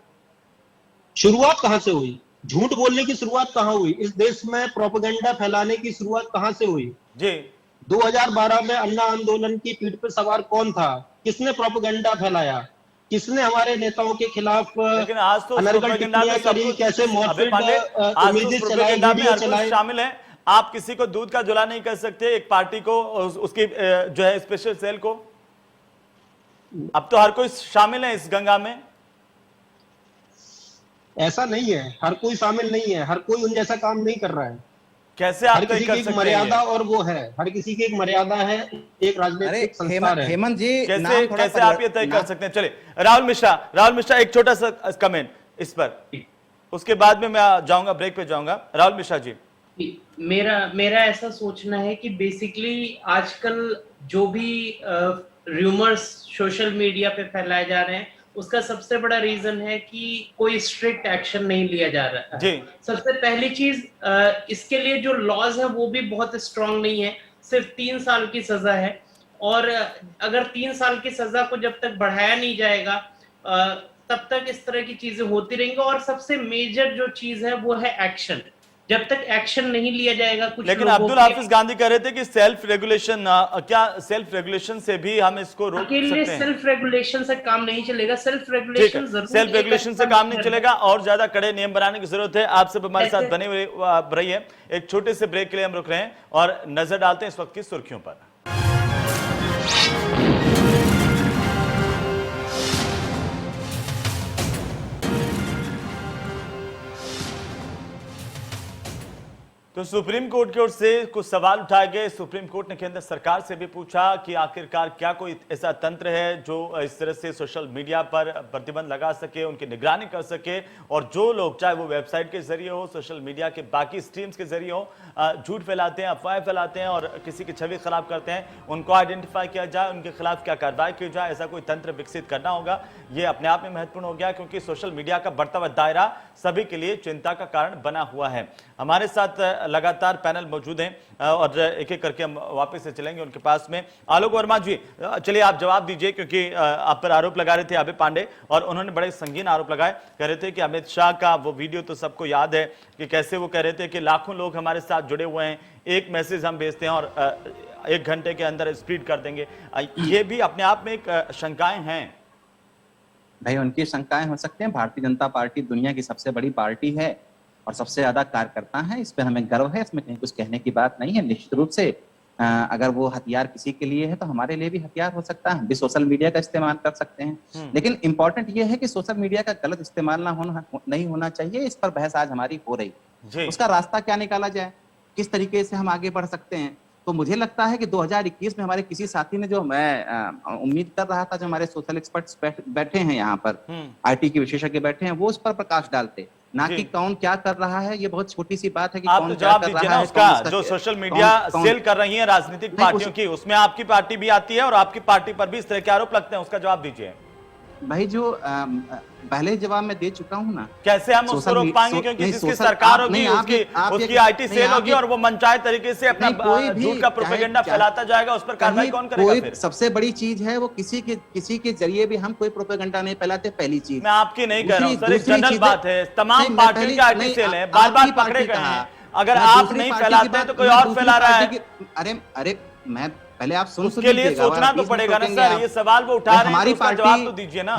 शुरुआत कहां से हुई? झूठ बोलने की शुरुआत कहां हुई? इस देश में प्रोपेगेंडा फैलाने की शुरुआत कहां से हुई? जी 2012 में अन्ना आंदोलन की पीठ पर सवार कौन था? किसने प्रोपेगेंडा फैलाया? किसने हमारे नेताओं के खिलाफ लेकिन आज तो अनर्गल प्रोपेगेंडा में टिप्पणियां सब करी, कुछ, कैसे अबे मॉर्फिड पांडे, आज तो इमेजेस चलाए, प्रोपेगेंडा में वीडियो हर कुछ चलाए। शामिल है। आप किसी को दूध का जुला नहीं कर सकते एक पार्टी को, उसकी जो है स्पेशल सेल को। अब तो हर कोई शामिल है इस गंगा में। ऐसा नहीं है, हर कोई शामिल नहीं है, हर कोई उन जैसा काम नहीं कर रहा है। कैसे आप हर तय किसी कर की एक सकते मर्यादा हैं? और वो है, हर किसी की एक मर्यादा है, एक राजनीतिक संस्कार है। हेमंत जी कैसे नाम थोड़ा कैसे आप ये तय कर सकते हैं? चलिए राहुल मिश्रा एक छोटा सा कमेंट इस पर, उसके बाद में मैं जाऊंगा, ब्रेक पे जाऊंगा। राहुल मिश्रा जी, मेरा ऐसा सोचना है कि बेसिकली आजकल जो भी रूमर्स सोशल मीडिया पे फैलाए जा रहे हैं उसका सबसे बड़ा रीजन है कि कोई स्ट्रिक्ट एक्शन नहीं लिया जा रहा है। जी। सबसे पहली चीज, इसके लिए जो लॉज है वो भी बहुत स्ट्रांग नहीं है, सिर्फ 3 साल की सजा है, और अगर 3 साल की सजा को जब तक बढ़ाया नहीं जाएगा तब तक इस तरह की चीजें होती रहेंगी। और सबसे मेजर जो चीज है वो है एक्शन। जब तक एक्शन नहीं लिया जाएगा कुछ लेकिन लोगों अब्दुल के- हाफिज गांधी कह रहे थे कि सेल्फ रेगुलेशन, क्या सेल्फ रेगुलेशन से भी हम इसको रोक अकेले सकते हैं? सेल्फ रेगुलेशन से काम नहीं चलेगा। सेल्फ ठीक है, रेगुलेशन जरूर सेल्फ एक रेगुलेशन से अच्छा काम नहीं measure चलेगा और ज्यादा कड़े नियम बनाने की जरूरत है। आप सब हमारे साथ ऐसे- बने हुए रहिए। एक छोटे से ब्रेक के लिए हम रुक रहे हैं और नजर डालते हैं इस वक्त की सुर्खियों पर। तो सुप्रीम कोर्ट की ओर से कुछ सवाल उठाए गए। सुप्रीम कोर्ट ने केंद्र सरकार से भी पूछा कि आखिरकार क्या कोई ऐसा तंत्र है जो इस तरह से सोशल मीडिया पर प्रतिबंध लगा सके, उनकी निगरानी कर सके, और जो लोग चाहे वो वेबसाइट के जरिए हो, सोशल मीडिया के बाकी स्ट्रीम्स के जरिए हो, झूठ फैलाते हैं, अफवाहें फैलाते हैं और किसी की छवि खराब करते हैं, उनको आइडेंटिफाई किया जाए, उनके खिलाफ क्या कार्रवाई की जाए। ऐसा कोई तंत्र विकसित करना होगा। ये अपने आप में महत्वपूर्ण हो गया क्योंकि सोशल मीडिया का बढ़ता हुआ दायरा सभी के लिए चिंता का कारण बना हुआ है। हमारे साथ लगातार पैनल मौजूद हैं और एक एक करके हम वापस से चलेंगे उनके पास में। आलोक वर्मा जी, चलिए आप जवाब दीजिए क्योंकि आप पर आरोप लगा रहे थे अभय पांडे, और उन्होंने बड़े संगीन आरोप लगाए। कह रहे थे कि अमित शाह का वो वीडियो तो सबको याद है कि कैसे वो कह रहे थे कि लाखों लोग हमारे साथ जुड़े हुए हैं, एक मैसेज हम भेजते हैं और 1 घंटे के अंदर स्प्रेड कर देंगे। ये भी अपने आप में एक शंकाएं हैं। भाई उनकी शंकाएं हो सकते हैं। भारतीय जनता पार्टी दुनिया की सबसे बड़ी पार्टी है और सबसे ज्यादा कार्यकर्ता है, इस पर हमें गर्व है, इसमें कहीं कुछ कहने की बात नहीं है। निश्चित रूप से अगर वो हथियार किसी के लिए है तो हमारे लिए भी हथियार हो सकता है, हम भी सोशल मीडिया का इस्तेमाल कर सकते हैं। लेकिन इंपॉर्टेंट ये है कि सोशल मीडिया का गलत इस्तेमाल नहीं होना चाहिए। इस पर बहस आज हमारी हो रही है। उसका रास्ता क्या निकाला जाए, किस तरीके से हम आगे बढ़ सकते हैं, तो मुझे लगता है कि 2021 में हमारे किसी साथी ने, जो मैं उम्मीद कर रहा था, जो हमारे सोशल एक्सपर्ट्स बैठे हैं यहाँ पर, आईटी के विशेषज्ञ बैठे हैं, वो उस पर प्रकाश डालते, ना कि कौन क्या कर रहा है। ये बहुत छोटी सी बात है कि आप कौन तो क्या जवाब कर दीजिए रहा ना है, उसका, कौन जो सोशल मीडिया सेल कर रही है राजनीतिक पार्टियों की, उसमें आपकी पार्टी भी आती है और आपकी पार्टी पर भी इस तरह के आरोप लगते हैं, उसका जवाब दीजिए। भाई जो पहले जवाब मैं दे चुका हूं ना। कैसे हम उसको रोक पाएंगे, क्योंकि जिसकी सरकार होगी उसकी आईटी सेल होगी और वो मनचाहे तरीके से अपना झूठ का प्रोपेगेंडा फैलाता जाएगा, उस पर कार्रवाई कौन करेगा फिर? सबसे बड़ी चीज है वो किसी के जरिए भी हम कोई प्रोपेगेंडा नहीं फैलाते, पहली चीज। मैं आपकी नहीं कह रहा हूं सर, एक जनरल बात है, तमाम पार्टियों की आईटी सेल है, बार बार पकड़े गए हैं, अगर आप नहीं फैलाते हैं तो कोई और फैला रहा है। अरे मैं पहले आप सुन उसके लिए सोचना तो पड़ेगा ना सर, ये सवाल वो उठा रहे हैं, हमारी पार्टी जवाब तो दीजिए ना।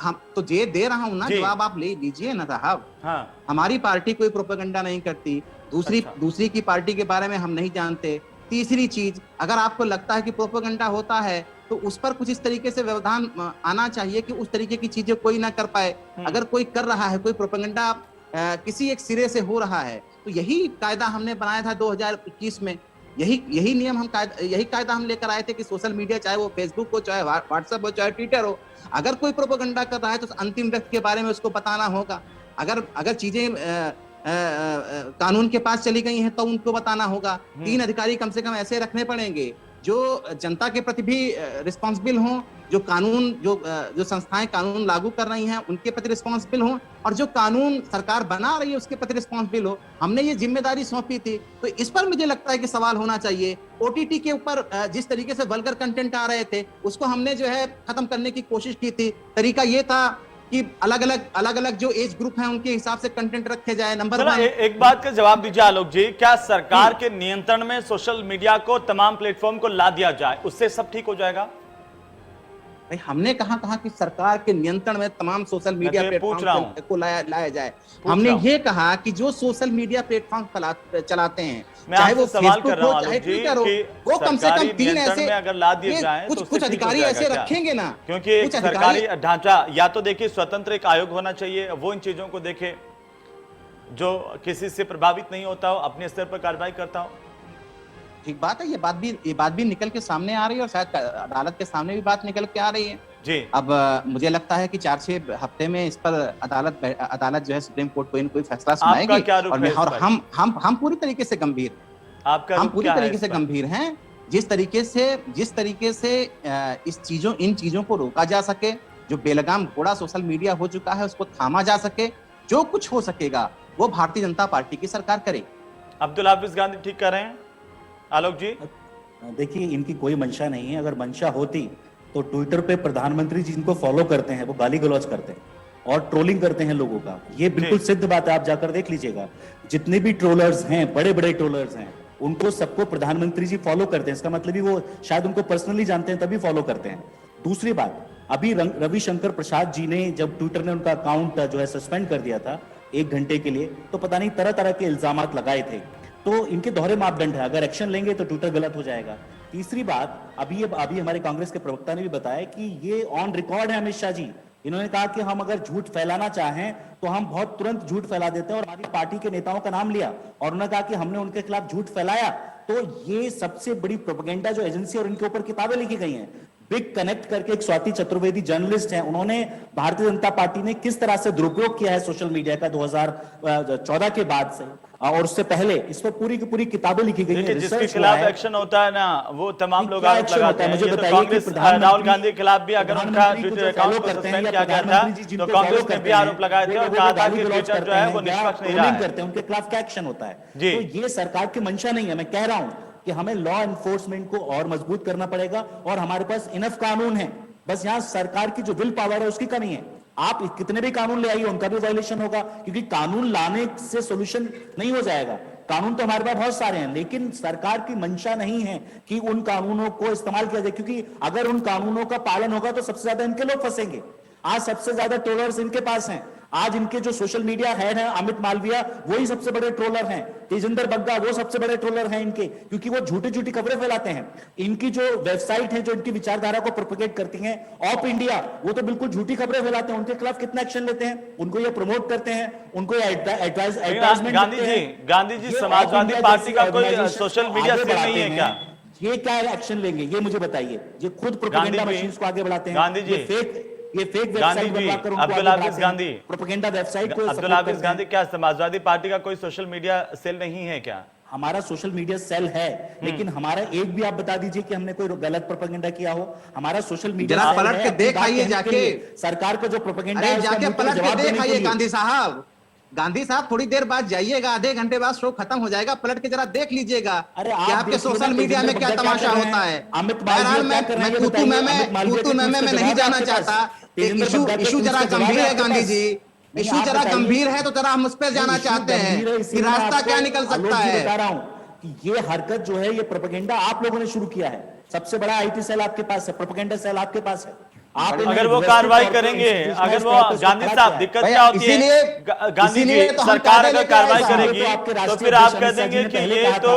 हम तो ये दे रहा हूं ना जवाब, आप ले लीजिए ना साहब। हाँ। हमारी पार्टी कोई प्रोपेगेंडा नहीं करती, दूसरी की पार्टी के बारे में हम नहीं जानते। तीसरी चीज, अगर आपको लगता है कि प्रोपेगेंडा होता है तो उस पर कुछ इस तरीके से व्यवधान आना चाहिए कि उस तरीके की चीजें कोई ना कर पाए। अगर कोई कर रहा है, कोई प्रोपेगेंडा किसी एक सिरे से हो रहा है, तो यही कायदा हमने बनाया था 2021 में। यही नियम यही कायदा हम लेकर आए थे कि सोशल मीडिया, चाहे वो फेसबुक हो, चाहे व्हाट्सएप हो, चाहे ट्विटर हो, अगर कोई प्रोपेगेंडा कर रहा है तो अंतिम व्यक्ति के बारे में उसको बताना होगा। अगर चीजें कानून के पास चली गई हैं तो उनको बताना होगा। 3 अधिकारी कम से कम ऐसे रखने पड़ेंगे जो जनता के प्रति भी रिस्पॉन्सिबल हों, जो संस्थाएं कानून लागू कर रही हैं उनके प्रति रिस्पॉन्सिबल हों, और जो कानून सरकार बना रही है उसके प्रति रिस्पॉन्सिबल हो। हमने ये जिम्मेदारी सौंपी थी, तो इस पर मुझे लगता है कि सवाल होना चाहिए। ओटीटी के ऊपर जिस तरीके से वल्गर कंटेंट आ रहे थे उसको हमने जो है खत्म करने की कोशिश की थी। तरीका ये था कि अलग अलग जो एज ग्रुप हैं उनके हिसाब से कंटेंट रखे जाए। नंबर 1। एक बात का जवाब दीजिए आलोक जी, क्या सरकार के नियंत्रण में सोशल मीडिया को, तमाम प्लेटफॉर्म को ला दिया जाए, उससे सब ठीक हो जाएगा? भाई हमने कहा कि सरकार के नियंत्रण में तमाम सोशल मीडिया प्लेटफॉर्म को लाया जाए। हमने ये कहा कि जो सोशल मीडिया प्लेटफॉर्म चलाते हैं, चाहे वो फेसबुक हो, चाहे ट्विटर हो, वो कम से कम 3 ऐसे अगर ला दिए जाएं तो कुछ अधिकारी ऐसे रखेंगे ना, क्योंकि एक सरकारी ढांचा, या तो देखिए स्वतंत्र एक आयोग होना चाहिए, वो इन चीजों को देखे, जो किसी से प्रभावित नहीं होता हो, अपने स्तर पर कार्रवाई करता हो। ठीक बात है, ये बात भी निकल के सामने आ रही है और शायद अदालत के सामने भी बात निकल के आ रही है जी। अब मुझे लगता है कि 4-6 हफ्ते में इस पर अदालत जो है सुप्रीम कोर्ट कोई फैसला सुनाएगी, और हम पूरी तरीके से गंभीर, हम पूरी तरीके से गंभीर हैं। जिस तरीके से इन चीजों को रोका जा सके, जो बेलगाम घोड़ा सोशल मीडिया हो चुका है उसको थामा जा सके, जो कुछ हो सकेगा वो भारतीय जनता पार्टी की सरकार करे। अब्दुल हाफिज गांधी ठीक कह रहे हैं आलोक जी? देखिए, इनकी कोई मंशा नहीं है। अगर मंशा होती तो ट्विटर पे प्रधानमंत्री जी जिनको फॉलो करते हैं वो गाली गलौज करते हैं और ट्रोलिंग करते हैं लोगों का। ये बिल्कुल सिद्ध बात है, आप जाकर देख लीजिएगा। जितने भी ट्रोलर्स हैं, बड़े बड़े ट्रोलर्स हैं, उनको सबको प्रधानमंत्री जी फॉलो करते हैं। इसका मतलब ही वो शायद उनको पर्सनली जानते हैं तभी फॉलो करते हैं। दूसरी बात, अभी रविशंकर प्रसाद जी ने जब ट्विटर ने उनका अकाउंट जो है सस्पेंड कर दिया था 1 घंटे के लिए, तो पता नहीं तरह तरह के इल्जामात लगाए थे। तो इनके दोहरे मापदंड है, अगर एक्शन लेंगे तो ट्विटर गलत हो जाएगा। तीसरी बात, अभी हमारे कांग्रेस के प्रवक्ता ने भी बताया कि ये ऑन रिकॉर्ड है अमित शाह जी। इन्होंने कहा कि हम अगर झूठ फैलाना चाहें तो हम बहुत तुरंत झूठ फैला देते हैं, और हमारी पार्टी के नेताओं का नाम लिया और उन्होंने कहा कि हमने उनके खिलाफ झूठ फैलाया। तो ये सबसे बड़ी प्रोपेगेंडा जो एजेंसी और इनके ऊपर किताबें लिखी गई हैं। बिग कनेक्ट करके एक स्वाति चतुर्वेदी जर्नलिस्ट हैं, उन्होंने भारतीय जनता पार्टी ने किस तरह से दुरुपयोग किया है सोशल मीडिया का 2014 के बाद से और उससे पहले, इस पर पूरी की पूरी किताबें लिखी गई हैं। जिसके खिलाफ एक्शन होता है ना, वो तमाम लोग आरोप लगाते हैं। मुझे बताइए कांग्रेस राहुल गांधी के खिलाफ भी अगर उनका ट्विटर अकाउंट को सस्पेंड किया गया था तो कांग्रेस ने भी आरोप लगाए थे और कहा था कि ट्विटर जो है वो निष्पक्ष नहीं रहा है। उनके खिलाफ क्या एक्शन होता है? तो ये सरकार की मंशा नहीं है। मैं कह रहा हूं कि हमें लॉ एनफोर्समेंट को और मजबूत करना पड़ेगा और हमारे पास इनफ कानून है। बस यहां सरकार की जो विल पावर है उसकी कमी है। आप कितने भी कानून ले आइए उनका भी वायलेशन होगा, क्योंकि कानून लाने से सॉल्यूशन नहीं हो जाएगा। कानून तो हमारे पास बहुत सारे हैं, लेकिन सरकार की मंशा नहीं है कि उन कानूनों को इस्तेमाल किया जाए, क्योंकि अगर उन कानूनों का पालन होगा तो सबसे ज्यादा इनके लोग फंसेंगे। आज सबसे ज्यादा ट्रोलर्स इनके पास हैं। आज इनके जो सोशल मीडिया हेड हैं अमित मालविया, वही सबसे बड़े ट्रोलर हैं। तेजिंदर बग्गा वो सबसे बड़े ट्रोलर हैं इनके, क्योंकि वो झूठी झूठी खबरें फैलाते हैं। इनकी जो वेबसाइट है जो इनकी विचारधारा को प्रोपेगेट करती हैं, ऑप इंडिया, वो तो बिल्कुल झूठी खबरें फैलाते हैं। उनके खिलाफ कितना एक्शन लेते हैं? उनको ये प्रमोट करते हैं, उनको ये एडवर्टाइजमेंट। गांधी जी समाजवादी पार्टी का कोई सोशल मीडिया से नहीं है क्या? ये क्या एक्शन लेंगे, ये मुझे बताइए। ये खुद गांधी प्रोपेगेंडा जी, मशीन्स को आगे बढ़ाते हैं। गांधी जी, ये फेक गांधी वेबसाइट जी, बनवाकर उनको अब्दुल आगे हाफिज बढ़ाते हैं। गांधी, प्रोपेगेंडा वेबसाइट को अब्दुल सपोर्ट हाफिज करते गांधी, हैं। क्या समाजवादी पार्टी का कोई सोशल मीडिया सेल नहीं है क्या? हमारा सोशल मीडिया सेल है, लेकिन हमारा एक भी आप बता दीजिए कि हमने कोई गलत प्रोपेगेंडा किया हो। हमारा सोशल मीडिया जरा सेल पलट है के अपनी देख बात आइए कहने के जाके। लिए। सरकार का जो प्रोपेगेंडा है अरे उसका जाके मुंह तोड़ पलट के जवाब देने देख के आइए लिए। गांधी साहब। गांधी साहब थोड़ी देर बाद जाइएगा, आधे घंटे बाद शो खत्म हो जाएगा, पलट के जरा देख लीजिएगा अरे कि आप आपके देखिए ना, सोशल मीडिया में तेजिंदर क्या बग्गा तमाशा कर रहे होता हैं, है। अमित बहरहाल मालवीय क्या कर रहे हैं मैं ये तूतू बताइए। में अमित मालवीय के ट्वीट्स का नहीं जवाब है जाना आपके पास? चाहता। तेजिंदर इशू बग्गा के इशू ट्वीट्स जरा का जवाब गंभीर है आपके गांधी पास? जी, नहीं, इशू आप जरा बताइए। गंभीर है तो जरा हम उस पर जाना इशू चाहते हैं गंभीर है, कि इसीलिए मैं रास्ता आपको, क्या निकल आलोक सकता जी, है। बता रहा हूं कि ये हरकत जो है, ये प्रोपेगेंडा आप लोगों ने शुरू किया है। सबसे बड़ा आईटी सेल आपके पास है, प्रोपेगेंडा सेल आपके पास है। आप अगर वो कार्रवाई करेंगे, अगर वो, गांधी साहब, दिक्कत क्या होती है गांधी जी, सरकार अगर कार्रवाई करेगी तो फिर आप कह देंगे कि ये तो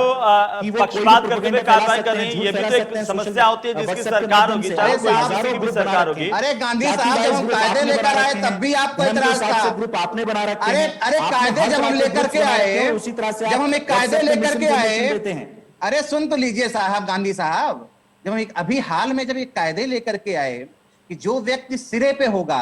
पक्षपात करते हुए कार्रवाई कर रही है। ये भी तो एक समस्या होती है जिसकी सरकार होगी, चाहे कोई किसी की भी सरकार होगी। अरे गांधी साहब जब हम कायदे लेकर आए तब भी आपको इतराज था। ग्रुप आपने बना रखे अरे हैं। अरे आपने कायदे हर जब हम तरह के लेकर ग्रुप्स के बना रखे आए, हैं, उसी तरह से जब आप हम एक कायदे WhatsApp पे लेकर के आए, misinformation देते हैं। अरे सुन तो लीजिए साहब, गांधी साहब, जब हम अभी हाल में जब एक कायदे लेकर के आए कि जो व्यक्ति सिरे पे होगा,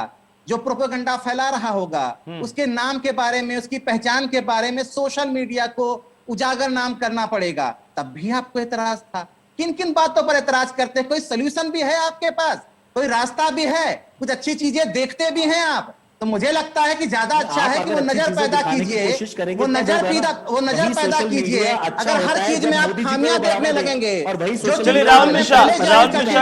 जो प्रोपेगेंडा फैला रहा होगा, उसके नाम के बारे में, उसकी पहचान के बारे में सोशल मीडिया को उजागर नाम करना पड़ेगा, तब भी आपको एतराज था। किन किन बातों पर एतराज करते हैं? कोई सोल्यूशन भी है आपके पास? कोई रास्ता भी है? कुछ अच्छी चीजें देखते भी हैं आप? तो मुझे लगता है कि ज्यादा अच्छा है कि वो नजर पैदा कीजिए, वो नजर पैदा कीजिए। अगर हर चीज में आप खामियां देखने लगेंगे, चलिए राहुल मिश्रा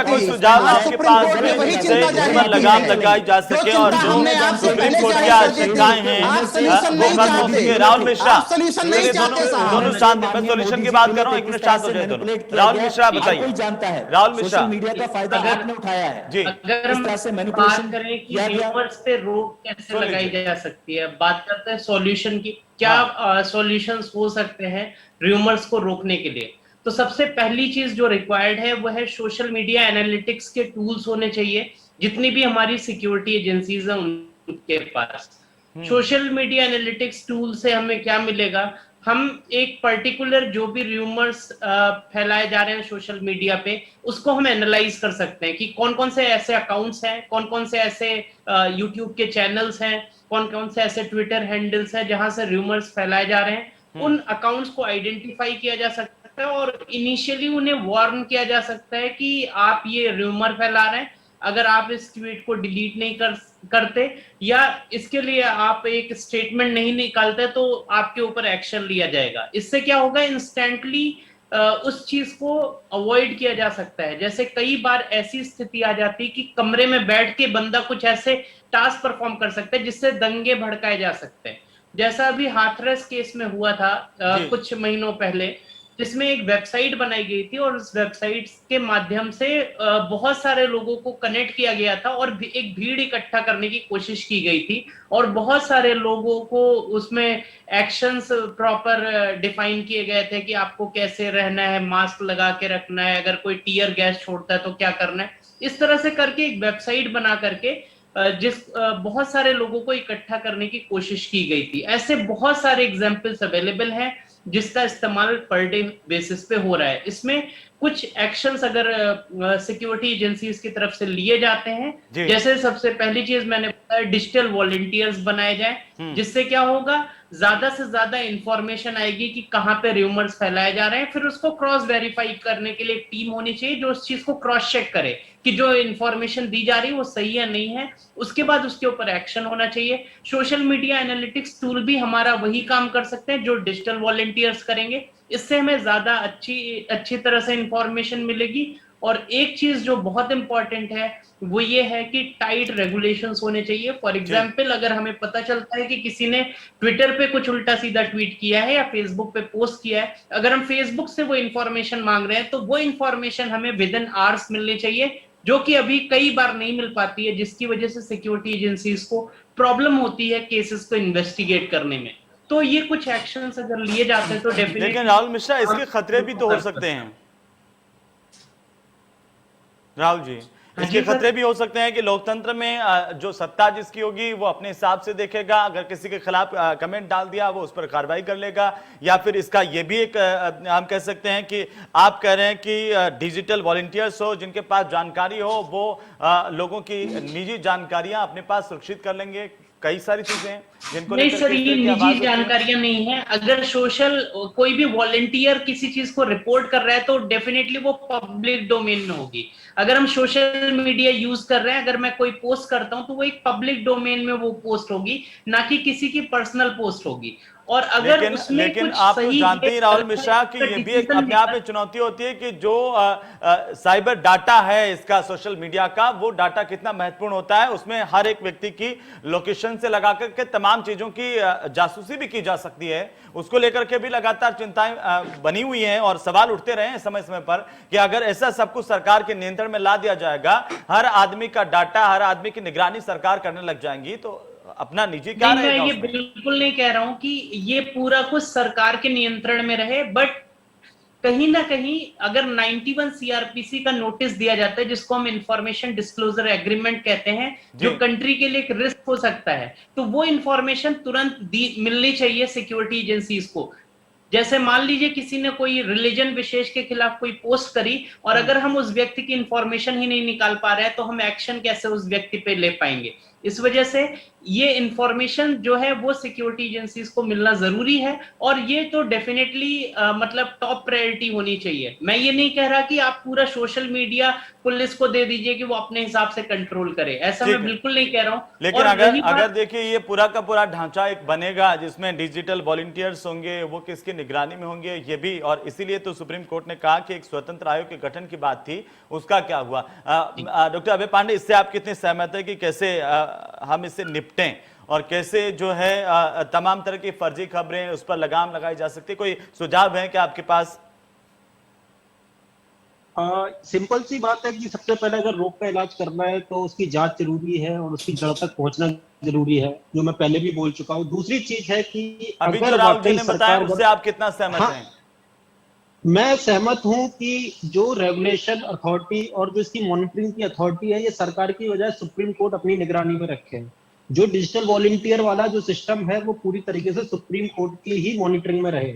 कोई सुझाव आपके पास में जिससे इस पर लगाम लगाई जा सके और जो सुप्रीम कोर्ट की आशंकाएं हैं वो खत्म हो सके। राहुल मिश्रा, दोनों शांत, मैं सोल्यूशन की बात कर रहा हूँ, एक मिनट शांत हो जाए दोनों। राहुल मिश्रा बताइए। कोई जानता है राहुल मिश्रा, सोशल मीडिया का फायदा आपने उठाया है जी। अगर हम इस तरह से बात मैनिपुलेशन करें कि किया गया। र्यूमर्स पे रोक कैसे लगाई जा सकती है, बात करते हैं सॉल्यूशन की। क्या सॉल्यूशंस हो सकते हैं र्यूमर्स को रोकने के लिए? तो सबसे पहली चीज जो रिक्वायर्ड है वो है सोशल मीडिया एनालिटिक्स के टूल्स होने चाहिए, जितनी भी हमारी सिक्योरिटी एजेंसीज हैं उनके पास। सोशल मीडिया एनालिटिक्स टूल से हमें क्या मिलेगा? हम एक पर्टिकुलर जो भी र्यूमर्स फैलाए जा रहे हैं सोशल मीडिया पे, उसको हम एनालाइज कर सकते हैं कि कौन कौन से ऐसे अकाउंट्स हैं, कौन कौन से ऐसे यूट्यूब के चैनल्स हैं, कौन कौन से ऐसे ट्विटर हैंडल्स हैं जहां से र्यूमर्स फैलाए जा रहे हैं। उन अकाउंट्स को आइडेंटिफाई किया जा सकता है और इनिशियली उन्हें वार्न किया जा सकता है कि आप ये र्यूमर फैला रहे हैं, अगर आप इस ट्वीट को डिलीट नहीं करते या इसके लिए आप एक स्टेटमेंट नहीं निकालते तो आपके ऊपर एक्शन लिया जाएगा। इससे क्या होगा, इंस्टेंटली उस चीज को अवॉइड किया जा सकता है। जैसे कई बार ऐसी स्थिति आ जाती है कि कमरे में बैठ के बंदा कुछ ऐसे टास्क परफॉर्म कर सकता है जिससे दंगे भड़काए जा सकते हैं। जैसा अभी हाथरस केस में हुआ था कुछ महीनों पहले, जिसमें एक वेबसाइट बनाई गई थी और उस वेबसाइट के माध्यम से बहुत सारे लोगों को कनेक्ट किया गया था और एक भीड़ इकट्ठा करने की कोशिश की गई थी और बहुत सारे लोगों को उसमें एक्शंस प्रॉपर डिफाइन किए गए थे कि आपको कैसे रहना है, मास्क लगा के रखना है, अगर कोई टीयर गैस छोड़ता है तो क्या करना है। इस तरह से करके एक वेबसाइट बना करके बहुत सारे लोगों को इकट्ठा करने की कोशिश की गई थी। ऐसे बहुत सारे एग्जाम्पल्स अवेलेबल हैं जिसका इस्तेमाल पर डे बेसिस पे हो रहा है। इसमें कुछ एक्शंस अगर सिक्योरिटी एजेंसीज की तरफ से लिए जाते हैं, जैसे सबसे पहली चीज मैंने बताया, डिजिटल वॉलंटियर्स बनाए जाए, जिससे क्या होगा, ज्यादा से ज्यादा इंफॉर्मेशन आएगी कि कहाँ पे र्यूमर्स फैलाए जा रहे हैं। फिर उसको क्रॉस वेरीफाई करने के लिए एक टीम होनी चाहिए जो उस चीज को क्रॉस चेक करे कि जो इंफॉर्मेशन दी जा रही है वो सही है नहीं है। उसके बाद उसके ऊपर एक्शन होना चाहिए। सोशल मीडिया एनालिटिक्स टूल भी हमारा वही काम कर सकते हैं जो डिजिटल वॉलंटियर्स करेंगे। इससे हमें ज्यादा अच्छी तरह से इंफॉर्मेशन मिलेगी। और एक चीज जो बहुत इंपॉर्टेंट है वो ये है कि टाइट रेगुलेशंस होने चाहिए। फॉर एग्जांपल, अगर हमें पता चलता है कि किसी ने ट्विटर पे कुछ उल्टा सीधा ट्वीट किया है या फेसबुक पे पोस्ट किया है, अगर हम फेसबुक से वो इंफॉर्मेशन मांग रहे हैं तो वो इंफॉर्मेशन हमें विद इन आवर्स मिलनी चाहिए, जो कि अभी कई बार नहीं मिल पाती है, जिसकी वजह से सिक्योरिटी एजेंसीज को प्रॉब्लम होती है केसेस को इन्वेस्टिगेट करने में। तो ये कुछ एक्शंस अगर लिए जाते हैं तो डेफिनेटली। लेकिन राहुल मिश्रा, इसके खतरे भी तो हो सकते हैं राहुल जी। इसके खतरे भी हो सकते हैं कि लोकतंत्र में जो सत्ता जिसकी होगी वो अपने हिसाब से देखेगा, अगर किसी के खिलाफ कमेंट डाल दिया वो उस पर कार्रवाई कर लेगा, या फिर इसका ये भी एक हम कह सकते हैं कि आप कह रहे हैं कि डिजिटल वॉलंटियर्स हो जिनके पास जानकारी हो वो लोगों की निजी जानकारियां अपने पास सुरक्षित कर लेंगे। कई सारी चीजें हैं जिनको नहीं सर, ये निजी जानकारियां नहीं है। अगर सोशल कोई भी वॉलंटियर किसी चीज को रिपोर्ट कर रहा है तो डेफिनेटली वो पब्लिक डोमेन में होगी। अगर हम सोशल मीडिया यूज कर रहे हैं, अगर मैं कोई पोस्ट करता हूं तो वो एक पब्लिक डोमेन में वो पोस्ट होगी, ना कि किसी की पर्सनल पोस्ट होगी। और अगर लेकिन आप तो जानते ही राहुल मिश्रा कि ये भी एक अपने आप में चुनौती होती है कि जो साइबर डाटा है इसका सोशल मीडिया का, वो डाटा कितना महत्वपूर्ण होता है। उसमें हर एक व्यक्ति की लोकेशन से लगा करके तमाम चीजों की जासूसी भी की जा सकती है। उसको लेकर के भी लगातार चिंताएं बनी हुई हैं और सवाल उठते रहे हैं समय समय पर कि अगर ऐसा सब कुछ सरकार के नियंत्रण में ला दिया जाएगा, हर आदमी का डाटा, हर आदमी की निगरानी सरकार करने लग जाएंगी, तो अपना निजी क्या रहेगा? मैं ये बिल्कुल नहीं कह रहा हूं कि ये पूरा कुछ सरकार के नियंत्रण में रहे, बट कहीं ना कहीं अगर 91 सीआरपीसी का नोटिस दिया जाता है, जिसको हम इंफॉर्मेशन डिस्क्लोजर एग्रीमेंट कहते हैं, जो कंट्री के लिए एक रिस्क हो सकता है, तो वो इंफॉर्मेशन तुरंत मिलनी चाहिए सिक्योरिटी एजेंसीज को। जैसे मान लीजिए किसी ने कोई रिलीजन विशेष के खिलाफ कोई पोस्ट करी और अगर हम उस व्यक्ति की इंफॉर्मेशन ही नहीं निकाल पा रहे हैं तो हम एक्शन कैसे उस व्यक्ति पे ले पाएंगे? इस वजह से ये इंफॉर्मेशन जो है वो सिक्योरिटी एजेंसीज को मिलना जरूरी है, और ये तो डेफिनेटली मतलब टॉप प्रायोरिटी होनी चाहिए। मैं ये नहीं कह रहा कि आप पूरा सोशल मीडिया पुलिस को दे दीजिए कि वो अपने हिसाब से कंट्रोल करे, ऐसा मैं बिल्कुल नहीं कह रहा हूं। लेकिन अगर देखिए ये पूरा का पूरा ढांचा एक बनेगा जिसमें डिजिटल वॉलंटियर्स होंगे, वो किसकी निगरानी में होंगे ये भी, और इसीलिए तो सुप्रीम कोर्ट ने कहा कि एक स्वतंत्र आयोग के गठन की बात थी, उसका क्या हुआ? डॉक्टर अभय पांडे, इससे आप कितने सहमत है कि कैसे हम इससे निपटें और कैसे जो है तमाम तरह की फर्जी खबरें उस पर लगाम लगाई जा सकती है? कोई सुझाव है क्या आपके पास? सिंपल सी बात है कि सबसे पहले अगर रोग का इलाज करना है तो उसकी जांच जरूरी है और उसकी जड़ तक पहुंचना जरूरी है, जो मैं पहले भी बोल चुका हूं। दूसरी चीज है कि अभी जो राहुल जी ने बताया उससे आप कितना सहमत हैं? मैं सहमत हूं कि जो रेगुलेशन अथॉरिटी और जो इसकी मॉनिटरिंग की अथॉरिटी है, ये सरकार की वजह सुप्रीम कोर्ट अपनी निगरानी में रखे। जो डिजिटल वॉलंटियर वाला जो सिस्टम है वो पूरी तरीके से सुप्रीम कोर्ट की ही मॉनिटरिंग में रहे।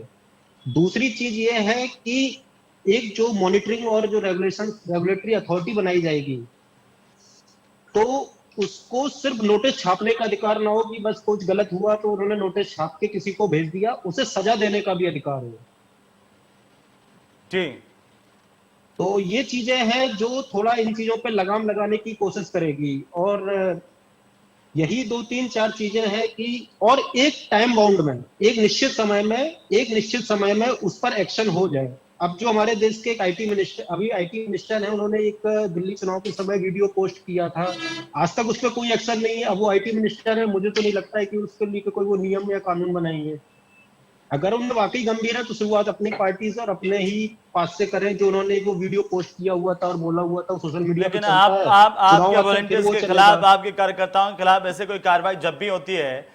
दूसरी चीज ये है कि एक जो मॉनिटरिंग और जो रेगुलेटरी अथॉरिटी बनाई जाएगी तो उसको सिर्फ नोटिस छापने का अधिकार ना हो कि बस कुछ गलत हुआ तो उन्होंने नोटिस छाप के किसी को भेज दिया, उसे सजा देने का भी अधिकार हो। जी। तो ये चीजें हैं जो थोड़ा इन चीजों पे लगाम लगाने की कोशिश करेगी, और यही 2-3-4 चीजें हैं कि, और एक टाइम बाउंड में, एक निश्चित समय में उस पर एक्शन हो जाए। अब जो हमारे देश के एक आईटी मिनिस्टर हैं, उन्होंने एक दिल्ली चुनाव के समय वीडियो पोस्ट किया था, आज तक उस पर कोई एक्शन नहीं है। अब वो आईटी मिनिस्टर है, मुझे तो नहीं लगता है कि उसके लिए कोई वो नियम या कानून बनाएंगे। अगर उनमें वाकई गंभीर है तो शुरुआत अपनी पार्टी से और अपने ही पास से करें। जो उन्होंने वो वीडियो पोस्ट किया हुआ था और बोला हुआ था सोशल मीडिया पे, लेकिन आपके वॉलंटियर्स के खिलाफ, आपके कार्यकर्ताओं के खिलाफ ऐसे कोई कार्रवाई जब भी होती है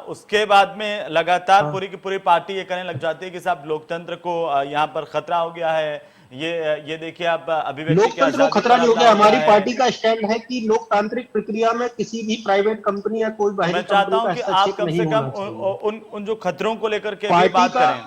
उसके बाद में लगातार पूरी की पूरी पार्टी ये कहने लग जाती है कि साहब लोकतंत्र को यहाँ पर खतरा हो गया है। ये देखिए आप अभिव्यक्ति लोकतंत्र को खतरा नहीं हो गया। हमारी पार्टी का स्टैंड है कि लोकतांत्रिक प्रक्रिया में किसी भी प्राइवेट कंपनी या कोई बाहरी मैं चाहता हूं कि आप कम से कम उन जो खतरों को लेकर के भी बात करें।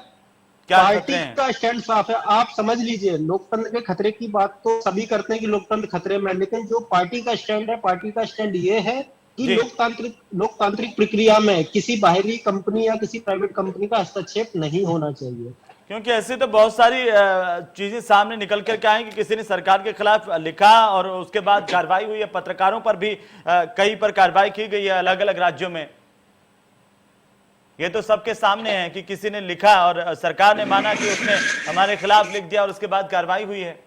क्या पार्टी का स्टैंड साफ है। आप समझ लीजिए, लोकतंत्र के खतरे की बात तो सभी करते हैं कि लोकतंत्र खतरे में, लेकिन जो पार्टी का स्टैंड है, पार्टी का स्टैंड ये है कि लोकतांत्रिक प्रक्रिया में किसी बाहरी कंपनी या किसी प्राइवेट कंपनी का हस्तक्षेप नहीं होना चाहिए। क्योंकि ऐसे तो बहुत सारी चीजें सामने निकल कर के आई कि किसी ने सरकार के खिलाफ लिखा और उसके बाद कार्रवाई हुई है। पत्रकारों पर भी कई पर कार्रवाई की गई है अलग अलग राज्यों में। ये तो सबके सामने है कि किसी ने लिखा और सरकार ने माना कि उसने हमारे खिलाफ लिख दिया और उसके बाद कार्रवाई हुई है।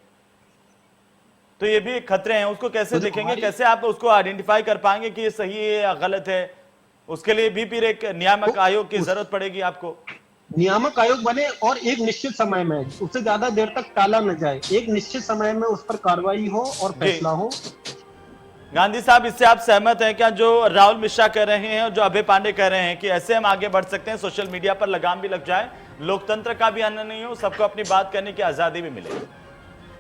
तो ये भी खतरे हैं, उसको कैसे देखेंगे, कैसे आप उसको आइडेंटिफाई कर पाएंगे कि ये सही है या गलत है? उसके लिए भी फिर एक नियामक आयोग की जरूरत पड़ेगी आपको। नियामक आयोग बने और एक निश्चित समय में, उससे ज्यादा देर तक टाला न जाए, एक निश्चित समय में उस पर कार्रवाई हो और फैसला हो। गांधी साहब, इससे आप सहमत हैं क्या जो राहुल मिश्रा कह रहे हैं और जो अभय पांडे कह रहे हैं कि ऐसे हम आगे बढ़ सकते हैं, सोशल मीडिया पर लगाम भी लग जाए, लोकतंत्र का भी अन्न नहीं हो, सबको अपनी बात करने की आजादी भी मिले?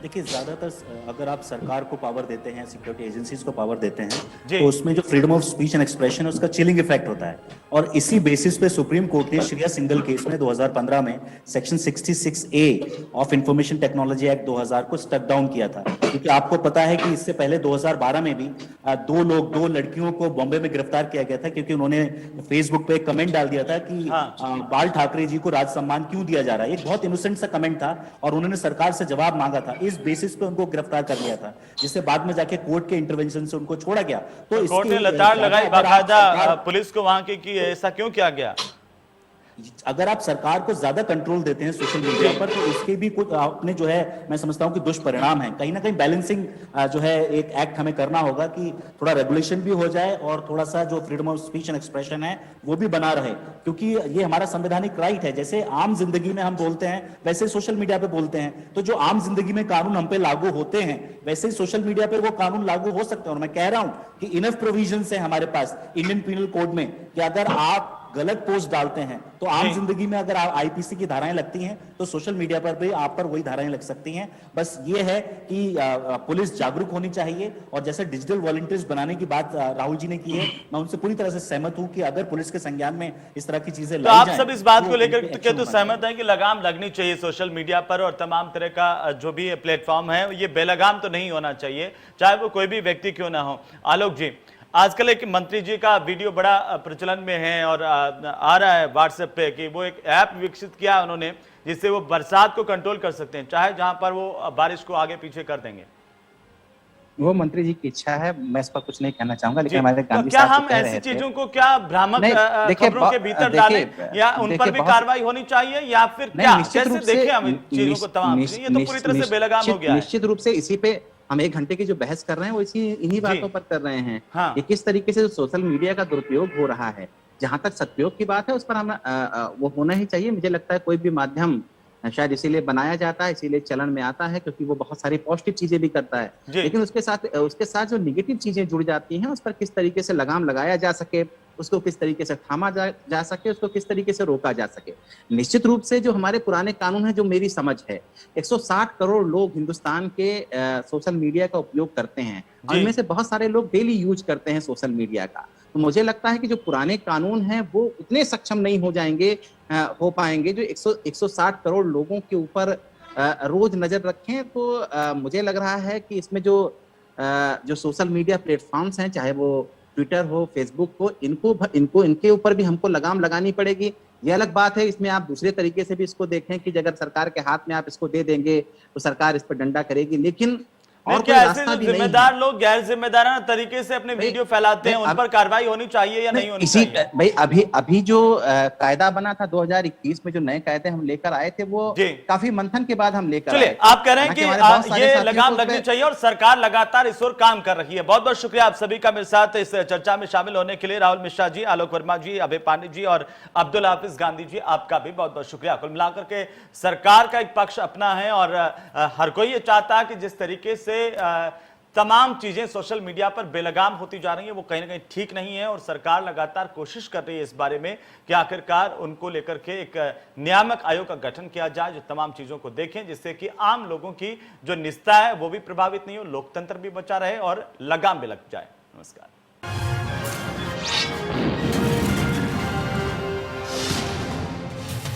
देखिए, ज्यादातर अगर आप सरकार को पावर देते हैं, सिक्योरिटी एजेंसीज को पावर देते हैं, जी। तो उसमें जो freedom of speech and expression है उसका चिलिंग इफेक्ट होता है। और इसी बेसिस पे सुप्रीम कोर्ट ने श्रेया सिंघल केस में 2015 में section 66A of information technology act 2000 को स्टक डाउन किया था। क्योंकि आपको पता है कि इससे पहले 2012 में भी दो लड़कियों को बॉम्बे में गिरफ्तार किया गया था, क्योंकि उन्होंने फेसबुक पे एक कमेंट डाल दिया था कि बाल ठाकरे जी को राज सम्मान क्यों दिया जा रहा है। एक बहुत इनोसेंट सा कमेंट था और उन्होंने सरकार से जवाब मांगा था। इस बेसिस पे उनको गिरफ्तार कर लिया था, जिससे बाद में जाके कोर्ट के इंटरवेंशन से उनको छोड़ा गया। तो कोर्ट ने लताड़ लगाई बाकायदा पुलिस को वहां की ऐसा क्यों किया गया? अगर आप सरकार को ज्यादा कंट्रोल देते हैं सोशल मीडिया पर, तो उसके भी कुछ अपने जो है, मैं समझता हूं कि दुष्परिणाम है। कहीं ना कहीं बैलेंसिंग जो है एक एक्ट हमें करना होगा कि थोड़ा रेगुलेशन भी हो जाए और थोड़ा सा जो freedom of speech and expression है वो भी बना रहे, क्योंकि ये हमारा संवैधानिक राइट है। जैसे आम जिंदगी में हम बोलते हैं वैसे सोशल मीडिया पे बोलते हैं, तो जो आम जिंदगी में कानून हम पे लागू होते हैं वैसे ही सोशल मीडिया पे वो कानून लागू हो सकते हैं। और मैं कह रहा हूं कि इनफ प्रोविजंस है हमारे पास इंडियन पिनल कोड में कि अगर आप गलत पोस्ट डालते हैं तो आम जिंदगी में अगर आईपीसी की धाराएं लगती हैं तो सोशल मीडिया पर भी आप पर वही धाराएं लग सकती हैं। बस ये है कि पुलिस जागरूक होनी चाहिए। और जैसे डिजिटल वॉलंटियर्स बनाने की बात राहुल जी ने की है, मैं उनसे पूरी तरह से सहमत हूं कि अगर पुलिस के संज्ञान में इस तरह की चीजें तो आप सब इस बात को लेकर के तो सहमत हैं कि लगाम लगनी चाहिए सोशल मीडिया पर, और तमाम तरह का जो भी प्लेटफॉर्म है ये बेलगाम तो नहीं होना चाहिए, चाहे वो कोई भी व्यक्ति क्यों ना हो। आलोक जी, आजकल एक मंत्री जी का वीडियो बड़ा प्रचलन में है और आ रहा है व्हाट्सएप पे कि वो एक ऐप विकसित किया उन्होंने जिससे वो बरसात को कंट्रोल कर सकते हैं, चाहे जहां पर वो बारिश को आगे पीछे कर देंगे। वो मंत्री जी की इच्छा है, मैं इस पर कुछ नहीं कहना चाहूंगा, लेकिन हमारे तो गांधी क्या साहब हम ऐसी चीजों को क्या भ्रामक खबरों के भीतर डालें या उन पर भी कार्रवाई होनी चाहिए, या फिर क्या कैसे देखें हम इन चीजों को? तमाम ये तो पूरी तरह से बेलगाम हो गया है। निश्चित रूप से इसी पे हम 1 घंटे की जो बहस कर रहे हैं वो इन्हीं बातों पर कर रहे हैं। हाँ। कि किस तरीके से जो सोशल मीडिया का दुरुपयोग हो रहा है, जहां तक सदुपयोग की बात है उस पर हम वो होना ही चाहिए। मुझे लगता है कोई भी माध्यम शायद इसीलिए बनाया जाता है, इसीलिए चलन में आता है, क्योंकि वो बहुत सारी पॉजिटिव चीजें भी करता है, लेकिन उसके साथ जो निगेटिव चीजें जुड़ जाती हैं उस पर किस तरीके से लगाम लगाया जा सके, उसको किस तरीके से थामा जा सके, उसको किस तरीके से रोका जा सके। निश्चित रूप से जो हमारे पुराने कानून है, जो मेरी समझ है, 160 करोड़ लोग हिंदुस्तान के सोशल मीडिया का उपयोग करते हैं और इनमें से बहुत सारे लोग डेली यूज करते हैं सोशल मीडिया का। तो मुझे लगता है कि जो पुराने कानून हैं वो उतने सक्षम नहीं हो पाएंगे जो 160 करोड़ लोगों के ऊपर रोज नजर रखें। तो मुझे लग रहा है कि इसमें जो सोशल मीडिया प्लेटफॉर्म्स हैं, चाहे वो ट्विटर हो, फेसबुक हो, इनके ऊपर भी हमको लगाम लगानी पड़ेगी। ये अलग बात है, इसमें आप दूसरे तरीके से भी इसको देखें कि अगर सरकार के हाथ में आप इसको दे देंगे तो सरकार इस पर डंडा करेगी, लेकिन और क्या ऐसे जो जिम्मेदार लोग गैर जिम्मेदाराना तरीके से अपने वीडियो फैलाते हैं उन पर कार्रवाई होनी चाहिए या नहीं होनी चाहिए? भाई अभी जो कायदा बना था 2021 में, जो नए कायदे हम लेकर आए थे वो काफी मंथन के बाद हम लेकर आए। आप कह रहे हैं कि ये लगाम लगनी चाहिए और सरकार लगातार इस ओर काम कर रही है। बहुत बहुत शुक्रिया आप सभी का मेरे साथ इस चर्चा में शामिल होने के लिए। राहुल मिश्रा जी, आलोक वर्मा जी, अभय पांडे जी और अब्दुल हाफिज गांधी जी, आपका भी बहुत बहुत शुक्रिया। कुल मिलाकर के सरकार का एक पक्ष अपना है और हर कोई ये चाहता है कि जिस तरीके से तमाम चीजें सोशल मीडिया पर बेलगाम होती जा रही हैं वो कहीं ना कहीं ठीक नहीं है, और सरकार लगातार कोशिश कर रही है इस बारे में कि आखिरकार उनको लेकर के एक नियामक आयोग का गठन किया जाए जो तमाम चीजों को देखें, जिससे कि आम लोगों की जो निजता है वो भी प्रभावित नहीं हो, लोकतंत्र भी बचा रहे और लगाम भी लग जाए। नमस्कार।